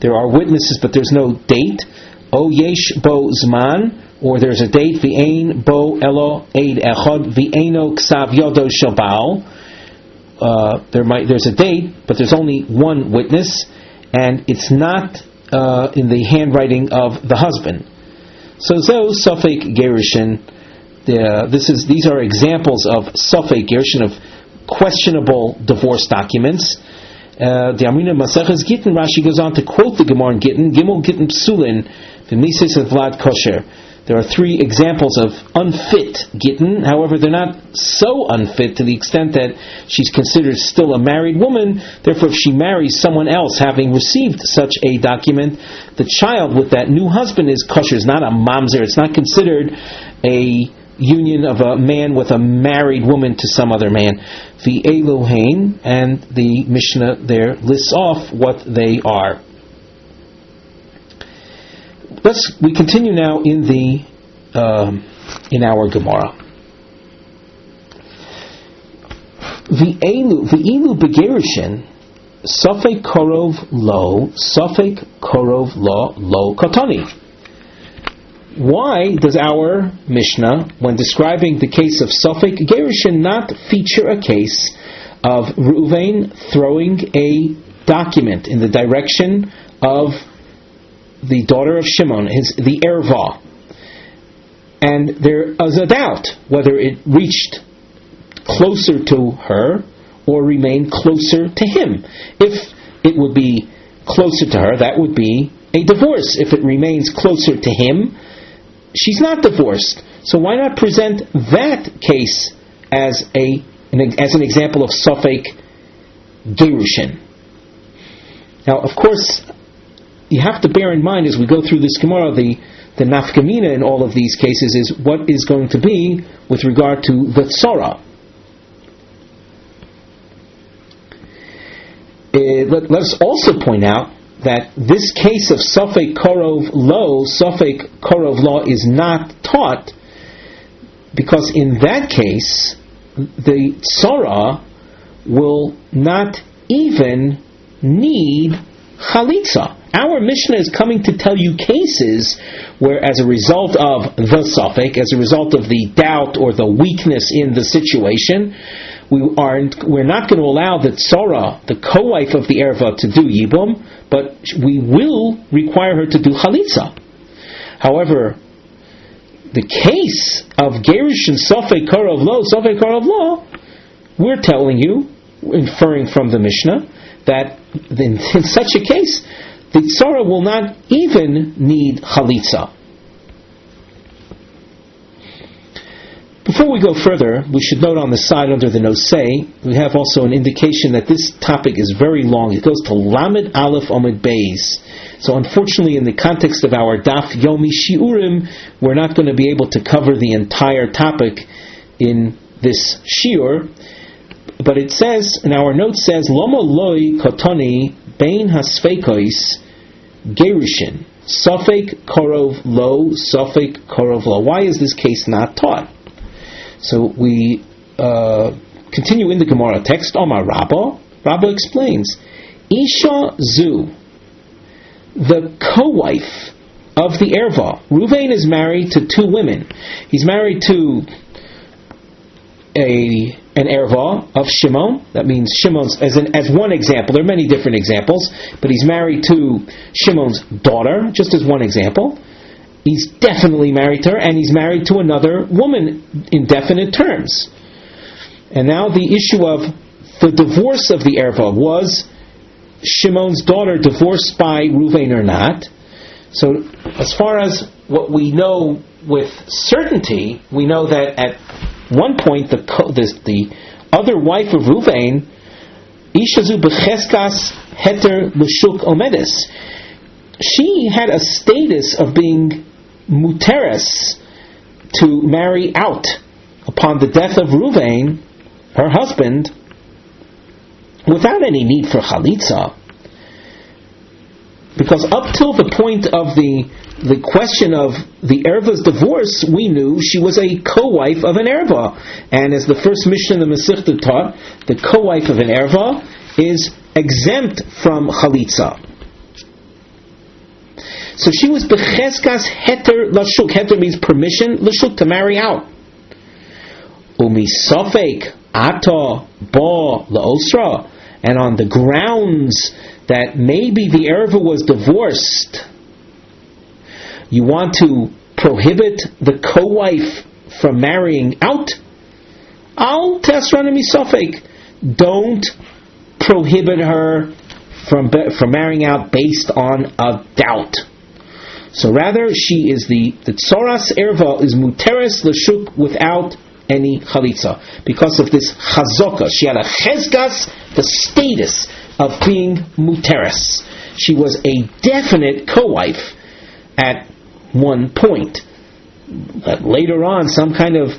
There are witnesses, but there's no date. O Yesh Bo Zman, or there's a date. Ve'en Bo Elo Eid Echad Ve'eno Ksav Yodo Shabal. There's a date, but there's only one witness, and it's not in the handwriting of the husband. So Sofek Gerushin, these are examples of Sofek Gerushin, of questionable divorce documents. The Amrina Maseches Gittin, Rashi goes on to quote the Gemara in Gittin, Gimel Gittin Psulin, the Mises of Vlad Kosher. There are three examples of unfit Gittin. However, they're not so unfit to the extent that she's considered still a married woman. Therefore, if she marries someone else having received such a document, the child with that new husband is kosher. It's not a mamzer. It's not considered a union of a man with a married woman to some other man. The Elohain, and the Mishnah there lists off what they are. We continue now in our Gemara. V'ilu begerushin sofek korov lo kotoni. Why does our Mishnah, when describing the case of Sofek Gerushin, not feature a case of Reuven throwing a document in the direction of the daughter of Shimon, the erva, and there is a doubt whether it reached closer to her or remained closer to him? If it would be closer to her, that would be a divorce. If it remains closer to him, she's not divorced. So why not present that case as an example of Sofek Gerushin? Now, of course, you have to bear in mind as we go through this Gemara, the nafkamina in all of these cases is what is going to be with regard to the torah. Let us also point out that this case of Sofek Korov Lo is not taught, because in that case the torah will not even need chalitza. Our Mishnah is coming to tell you cases where, as a result of the Sofek, as a result of the doubt or the weakness in the situation, we're not going to allow the tzora, the co-wife of the erva, to do yibum, but we will require her to do chalitza. However, the case of Gerushin Sofek Korov Lo, we're telling you, inferring from the Mishnah, that in such a case, the tzara will not even need chalitza. Before we go further, we should note on the side under the nosei, we have also an indication that this topic is very long. It goes to Lamed Aleph Omid Beis. So unfortunately, in the context of our Daf Yomi Shiurim, we're not going to be able to cover the entire topic in this shiur. But it says, in our note says, Loma loi kotoni bein hasfeikois gerushin. Sofek korov lo, sofek korov lo. Why is this case not taught? So we continue in the Gemara text. Omar Rabba. Rabba explains, Isha zu, the co-wife of the erva. Ruvain is married to two women. He's married to an erva of Shimon. That means Shimon's, as one example. There are many different examples, but he's married to Shimon's daughter, just as one example. He's definitely married to her, and he's married to another woman in definite terms. And now the issue of the divorce of the erva, was Shimon's daughter divorced by Ruvain or not? So as far as what we know with certainty, we know that at one point the other wife of Ruvain, Ishazu b'cheskas heter l'shuk omedes, she had a status of being muteres, to marry out upon the death of Ruvain, her husband, without any need for chalitza. Because up till the point of the question of the erva's divorce, we knew she was a co-wife of an erva. And as the first Mishnah in the Masechta taught, the co-wife of an erva is exempt from chalitza. So she was becheskas heter lashuk. Heter means permission, lashuk, to marry out. Umisofek ata ba laosra. And on the grounds that maybe the erva was divorced, you want to prohibit the co-wife from marrying out? Al tesrana misofek. Don't prohibit her from marrying out based on a doubt. So rather, she is the tzoras erva is muteres l'shuk without any chalitza, because of this chazaka. She had a chezgas, the status of being muteres. She was a definite co-wife at one point. But later on, some kind of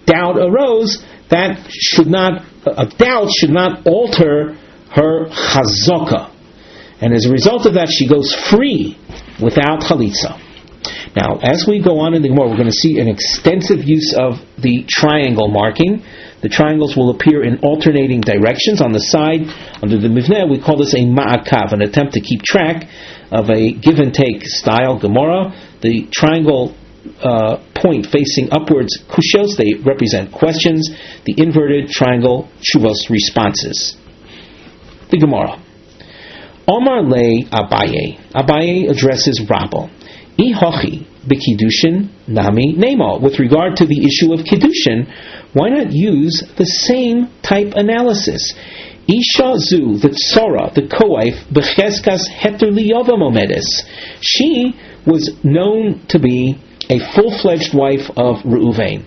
doubt arose. A doubt should not alter her chazaka. And as a result of that, she goes free without chalitza. Now, as we go on in the Gemara, we're going to see an extensive use of the triangle marking. The triangles will appear in alternating directions on the side. Under the mivneh, we call this a ma'akav, an attempt to keep track of a give-and-take style Gemara. The triangle point facing upwards, kushos, they represent questions. The inverted triangle, shuvos, responses. The Gemara. Omar le Abaye. Abaye addresses Rabba. Ihochi b'kiddushin nami nema. With regard to the issue of kiddushin, why not use the same type analysis? Isha zu, the tzora, the co-wife, b'cheskas heter liyavam omedes. She was known to be a full-fledged wife of Reuven.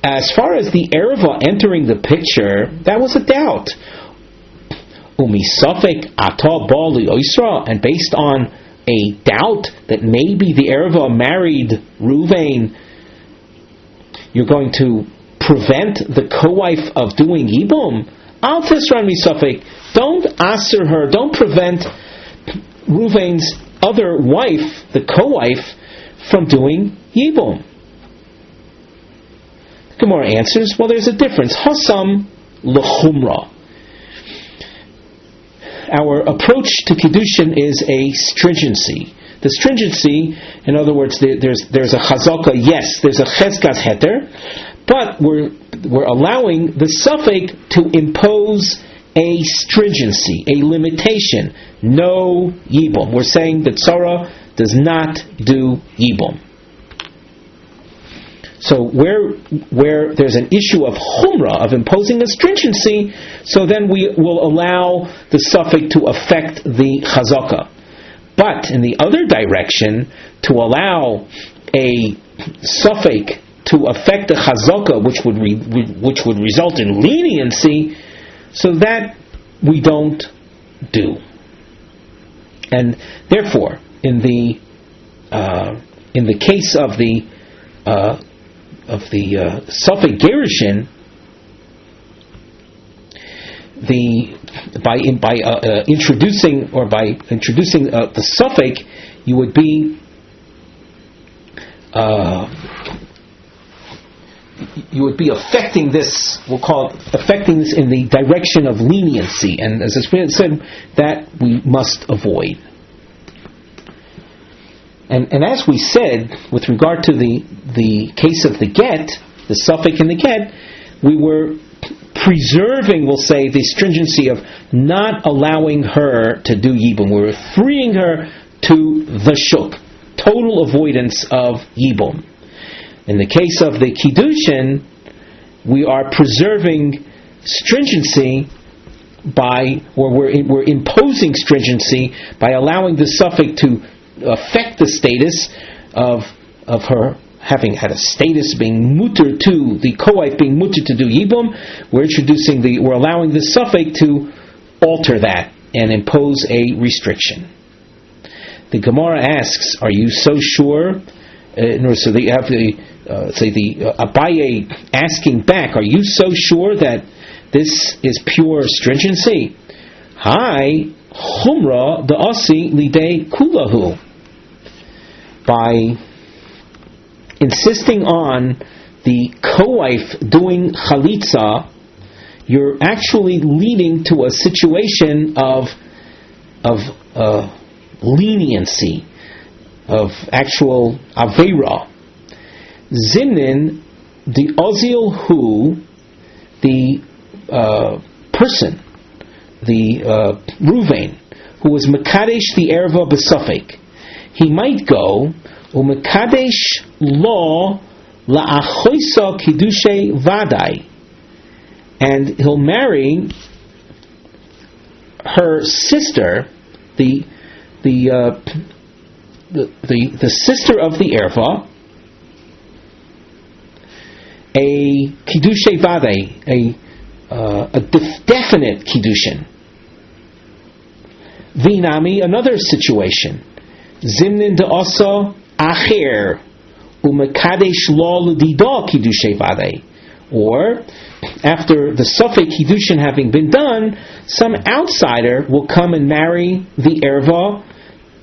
As far as the erva entering the picture, that was a doubt. Umisafek ata bali oisra, and based on a doubt that maybe the erva married Ruvain, you're going to prevent the co-wife of doing yibum. Al tisran misafek. Don't aser her. Don't prevent Ruvain's other wife, the co-wife, from doing yibum. Gemara answers, well, there's a difference. Hasam l'chumra. Our approach to kiddushin is a stringency. The stringency, in other words, there's a chazaka. Yes, there's a chezkas heter, but we're allowing the suffix to impose a stringency, a limitation. No yibum. We're saying that tzara does not do yibum. So where there's an issue of chumrah, of imposing a stringency, so then we will allow the suffix to affect the chazaka. But in the other direction, to allow a suffix to affect the chazaka, which would result in leniency, so that we don't do. And therefore, in the case of the suffix gerushin, by introducing the suffix, you would be affecting this. We'll call it affecting this in the direction of leniency, and as it's been said, that we must avoid. And as we said, with regard to the case of the get, the suffix in the get, we were preserving, we'll say, the stringency of not allowing her to do yibum. We were freeing her to the shuk, total avoidance of yibum. In the case of the kiddushin, we are preserving stringency we're imposing stringency by allowing the suffix to affect the status of her having had a status being mutter to the co-wife being mutter to do yibum. We're allowing the suffix to alter that and impose a restriction. The Gemara asks, "Are you so sure?" So they have the Abaye asking back, "Are you so sure that this is pure stringency?" Hi, chumra the asi lidei kulahu. By insisting on the co-wife doing chalitza, you're actually leading to a situation of leniency, of actual aveira. Zimnin, the ozil who, the person, the Ruvain, who was mekadesh the erva b'safek, he might go umekadesh lo la'achoisa kiddushay vadai, and he'll marry her sister, the sister of the erva, a kiddushay vadai, a definite kiddushin. Vinami, another situation. Zimnin de osa acher umekadesh lo l'dida kiddushay vadai. Or, after the suffix kiddushin having been done, some outsider will come and marry the erva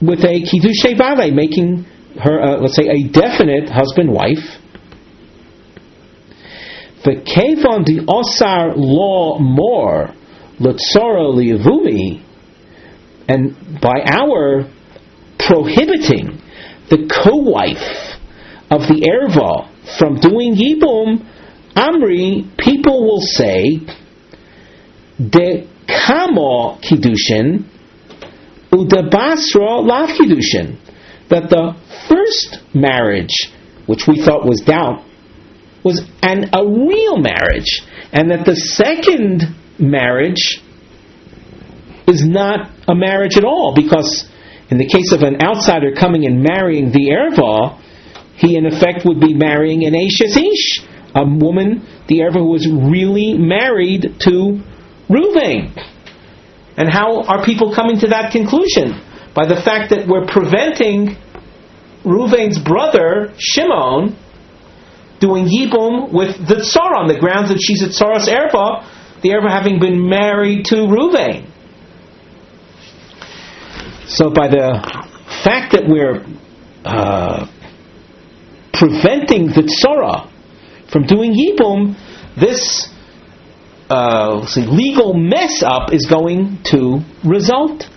with a kiddushay vadai, making her, let's say, a definite husband-wife. V'kevon di osar lo mor l'tzora li'avumi, and by our prohibiting the co-wife of the erva from doing yibum, Amri, people will say, de kamo kiddushin, ude basra lav kiddushin, that the first marriage, which we thought was doubt, was a real marriage, and that the second marriage is not a marriage at all, because in the case of an outsider coming and marrying the erva, he in effect would be marrying an eishes ish, a woman, the erva, who was really married to Reuven. And how are people coming to that conclusion? By the fact that we're preventing Reuven's brother Shimon doing yibum with the tzara on the grounds that she's a tzaras erva, the erva having been married to Reuven. So by the fact that we're preventing the tzara from doing yibum, this legal mess up is going to result.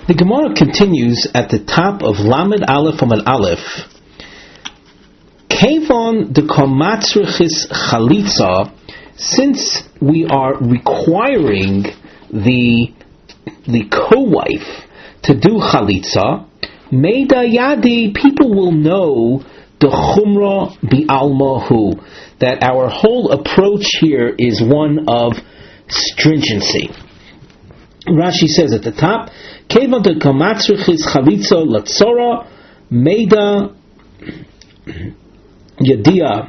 The Gemara continues at the top of Lamed Aleph Amud Aleph. Kevon de komatzrichis chalitza, since we are requiring the co-wife to do chalitza, meida yadi, people will know the chumra bi'almahu, that our whole approach here is one of stringency. Rashi says at the top, Kevan de kamatzrichis chalitza latzora meida yadia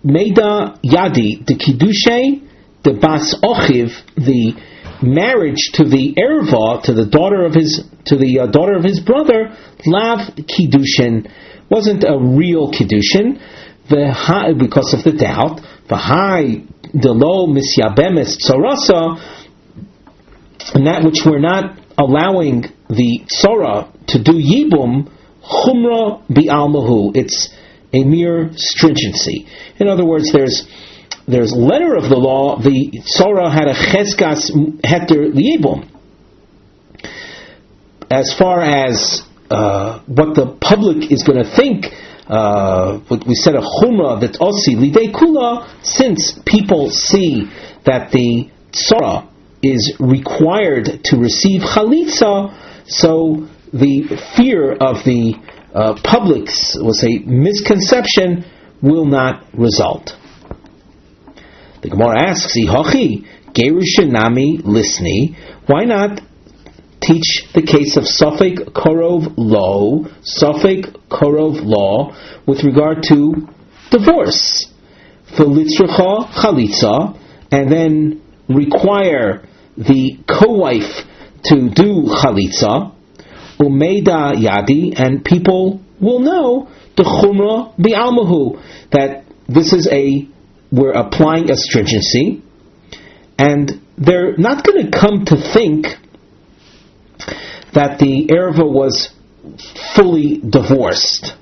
meida yadi de kiddushay the bas ochiv, the marriage to the erva, to the daughter of his brother, lav kiddushin, wasn't a real kiddushin, because of the doubt. V'hai delo misyabemes tzorasa, and that which we're not allowing the tzora to do yibum, chumra bi'almahu. It's a mere stringency. In other words, there's letter of the law. The tzora had a cheskas heter yibum. As far as what the public is going to think, what we said a chumra that osi lidei kula, since people see that the tzora is required to receive chalitza, so the fear of the public's, we'll say, misconception will not result. The Gemara asks, "Ihochi gerushinami lisni." Why not teach the case of Sofek Korov law with regard to divorce? V'litzrucha chalitza, and then require the co-wife to do chalitza, umeida yadi, and people will know the chumra bi'almahu, that this is we're applying a stringency, and they're not going to come to think that the erva was fully divorced.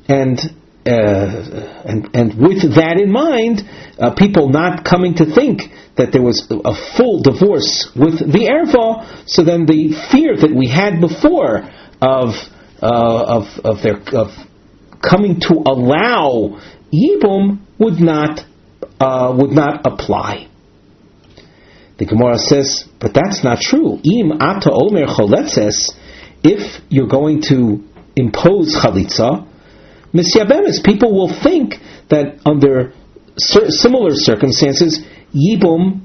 And with that in mind, people not coming to think that there was a full divorce with the erva, so then the fear that we had before of coming to allow yibum would not apply. The Gemara says, but that's not true. Im ata omer choletzes, if you're going to impose chalitza, misyabemes, people will think that under similar circumstances, yibum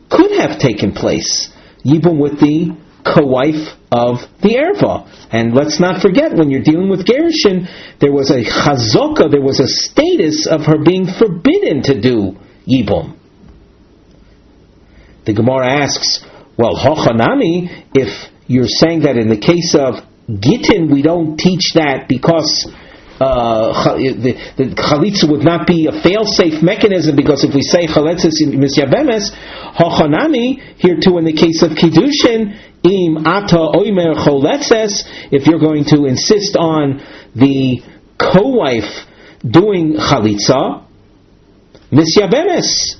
could have taken place. Yibum with the co-wife of the erva. And let's not forget, when you're dealing with gerushin, there was a chazaka, there was a status of her being forbidden to do yibum. The Gemara asks, well, hochanami, if you're saying that in the case of gittin we don't teach that because the chalitza would not be a fail-safe mechanism, because if we say chaletzes misyabemes, hochanami, here too in the case of kiddushin, im ata oimer choletzes, if you're going to insist on the co-wife doing chalitza, misyabemes,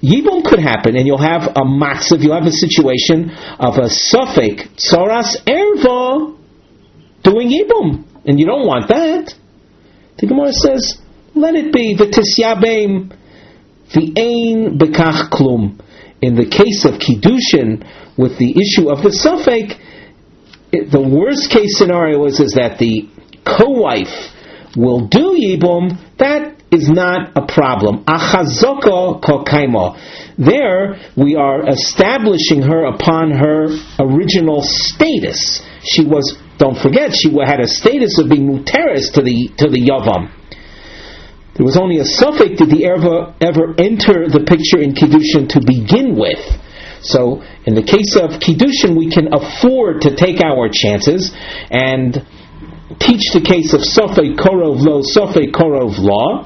yibum could happen, and you'll have a matzav, you'll have a situation of a sofek tzoras erva doing yibum, and you don't want that. The Gemara says, let it be v'tisyabeim v'ein bekach klum. In the case of kiddushin, with the issue of the sofek, the worst case scenario is that the co-wife will do yibum. That is not a problem. Achazoko kokaimo. There we are establishing her upon her original status. She was, don't forget, she had a status of being muteres to the yavam. There was only a suffix did the erva ever enter the picture in kiddushin to begin with. So in the case of kiddushin, we can afford to take our chances and teach the case of sofei korov lo, sofei korov law.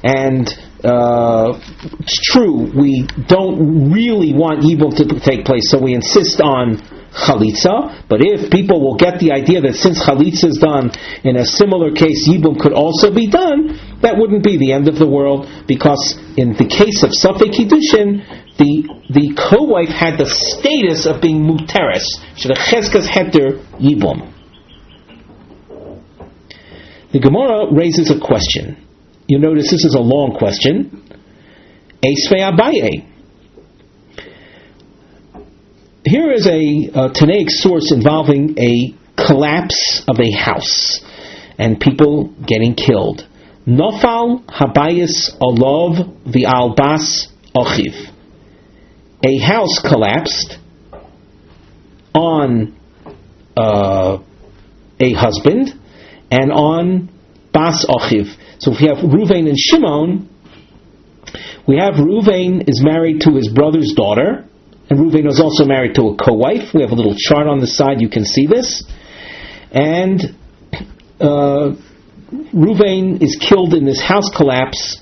And it's true, we don't really want yibum to take place, so we insist on chalitza. But if people will get the idea that since chalitza is done in a similar case, yibum could also be done, that wouldn't be the end of the world, because in the case of sofei kiddushin, the co-wife had the status of being muteres, shedecheskas heter yibum. The Gemara raises a question. You notice this is a long question. Eisvei Abaye. Here is a Tanaic source involving a collapse of a house and people getting killed. Nofal habayis olov v'albas ochiv. A house collapsed on a husband and on bas ochiv. So if we have Reuven and Shimon, we have Reuven is married to his brother's daughter, and Reuven was also married to a co-wife. We have a little chart on the side, you can see this. And Reuven is killed in this house collapse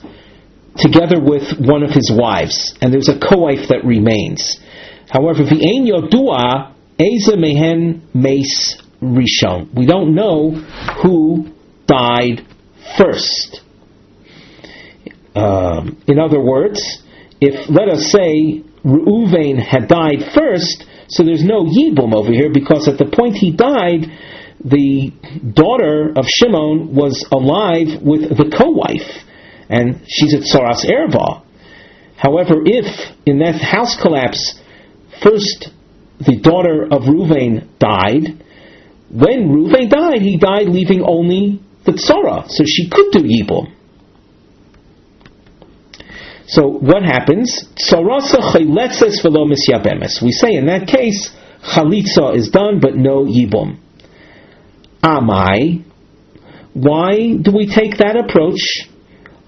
together with one of his wives, and there's a co-wife that remains. However, v'ein yodua eze mehen meis rishon. We don't know who died first. In other words, if, let us say, Reuven had died first, so there's no yibum over here, because at the point he died, the daughter of Shimon was alive with the co-wife, and she's at Tzoras Erva. However, if in that house collapse, first the daughter of Reuven died, when Reuven died, he died leaving only the Tzorah, so she could do yibum. So what happens? Tzorasa chayletzes v'lo misyabemes. We say in that case, chalitza is done, but no yibum. Amai. Why do we take that approach?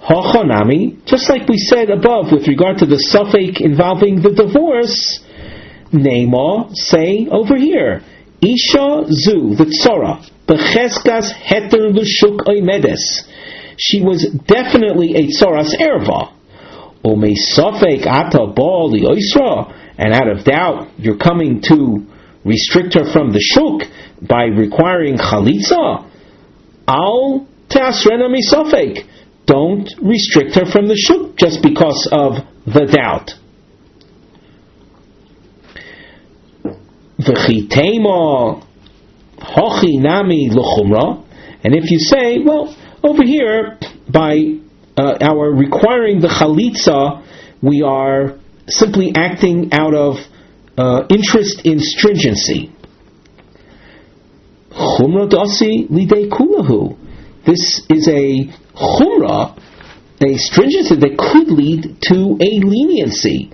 Hachonami. Just like we said above with regard to the suffix involving the divorce, Nema, say over here, Isha zu, the tzora, becheskas heter l'shuk oimedes. She was definitely a tzoras erva. Umei sofek ata ba li oisra, and out of doubt you're coming to restrict her from the shuk by requiring chalitza. Al teasrena mi sofek. Don't restrict her from the shuk just because of the doubt. V'chitema hochi nami l'chumra, and if you say, well, over here by our requiring the chalitza, we are simply acting out of interest in stringency. Chumra dasi lidei kulahu. This is a chumra, a stringency that could lead to a leniency.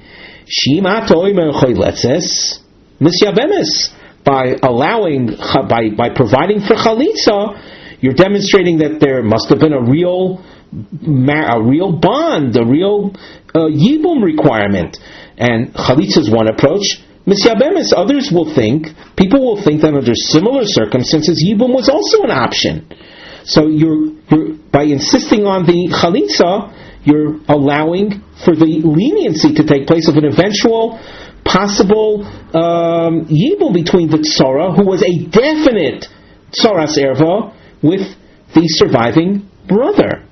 Shima toimer choyletzes misyabemes. By allowing, by providing for chalitza, you're demonstrating that there must have been a real bond, a real yibum requirement. And chalitza is one approach. Misyabemes, others will think, people will think that under similar circumstances, yibum was also an option. So you're by insisting on the chalitza, you're allowing for the leniency to take place of an eventual possible yibum between the tzora, who was a definite tzoras erva, with the surviving brother.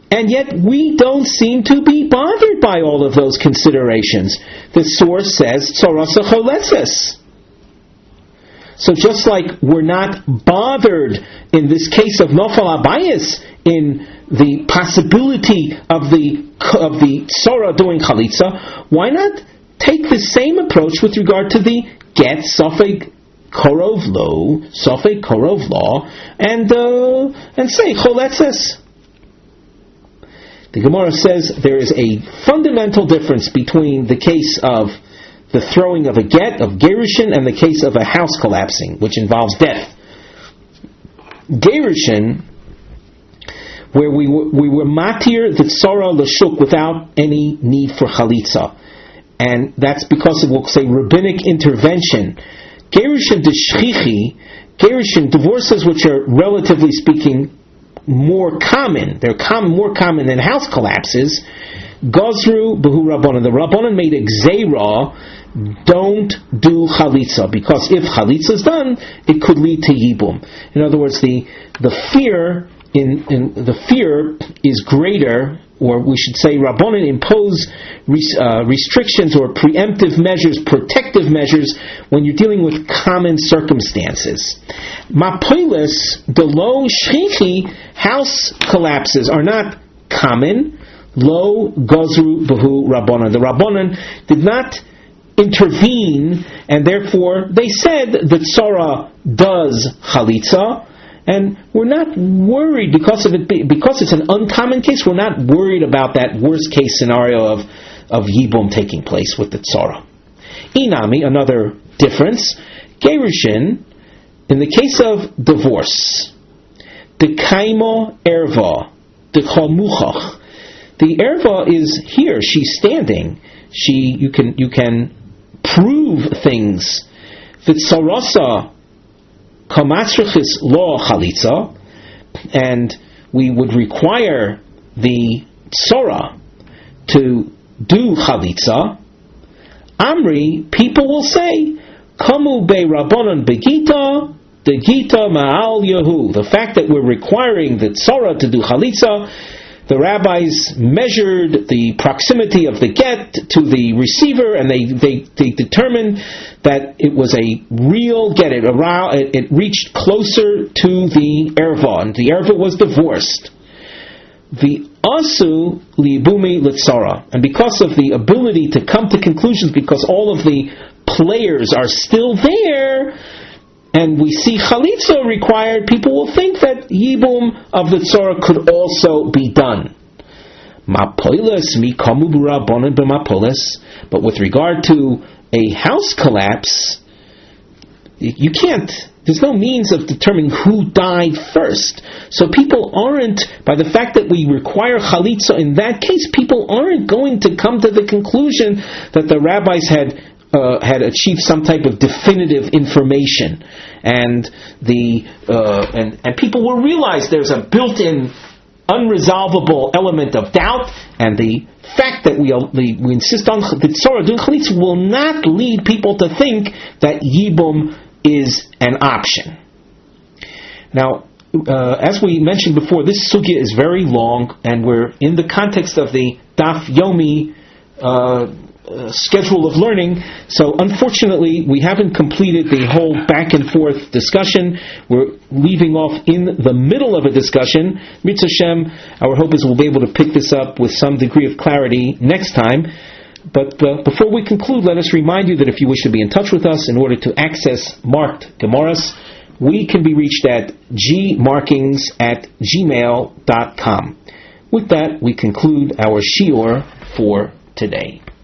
And yet we don't seem to be bothered by all of those considerations. The source says tzorasa choletzes. So just like we're not bothered in this case of nofal abayis in the possibility of the tzora doing chalitza, why not take the same approach with regard to the get sofek korov lo, sofek korov law, and say choletzes. The Gemara says there is a fundamental difference between the case of the throwing of a get, of gerushin, and the case of a house collapsing, which involves death. Gerushin, where we were matir the tzora l'shuk without any need for chalitza. And that's because of, we'll say, rabbinic intervention. Gerushin d'shchichi, gerushin, divorces which are, relatively speaking, more common. They're more common than house collapses. Gozru behu rabbanan. The rabbanan made a gzeira, don't do chalitza, because if chalitza is done, it could lead to yibum. In other words, the fear the fear is greater, or we should say, rabbanan impose restrictions or preemptive measures, protective measures, when you're dealing with common circumstances. Mapoilis, the lo shchichi, house collapses are not common. Lo gozru behu rabbanan. The rabbanan did not intervene, and therefore they said that tzora does chalitza, And we're not worried because it's an uncommon case. We're not worried about that worst case scenario of Yibum taking place with the tzara. Inami, another difference, Gerushin, in the case of divorce, the kaimo erva, the chomuchach. The erva is here. She's standing. You can prove things. V'tzarasa kamatzrichis lo chalitza, and we would require the tzara to do chalitza. Amri, people will say, Kamu be Rabbanon begita, the Gita ma'al Yehu. The fact that we're requiring the tzara to do chalitza, the rabbis measured the proximity of the get to the receiver, and they determined that it was a real get. It reached closer to the erva, and the erva was divorced. The asu liibumi litzara, and because of the ability to come to conclusions, because all of the players are still there, and we see chalitza required, people will think that yibum of the tzara could also be done. Mapolis mi kamu b'rabbanan b'mapolis, but with regard to a house collapse, you can't. There's no means of determining who died first. So people aren't, by the fact that we require chalitza in that case, people aren't going to come to the conclusion that the rabbis had achieved some type of definitive information, and people will realize there's a built-in unresolvable element of doubt, and the fact that we insist on the tzara doing chalitza will not lead people to think that yibum is an option. Now, as we mentioned before, this sugya is very long, and we're in the context of the Daf Yomi schedule of learning, so unfortunately we haven't completed the whole back and forth discussion. We're leaving off in the middle of a discussion. Mitzvah Shem, our hope is we'll be able to pick this up with some degree of clarity next time. But before we conclude, let us remind you that if you wish to be in touch with us in order to access marked Gemaras, we can be reached at gmarkings@gmail.com. With that, we conclude our shiur for today.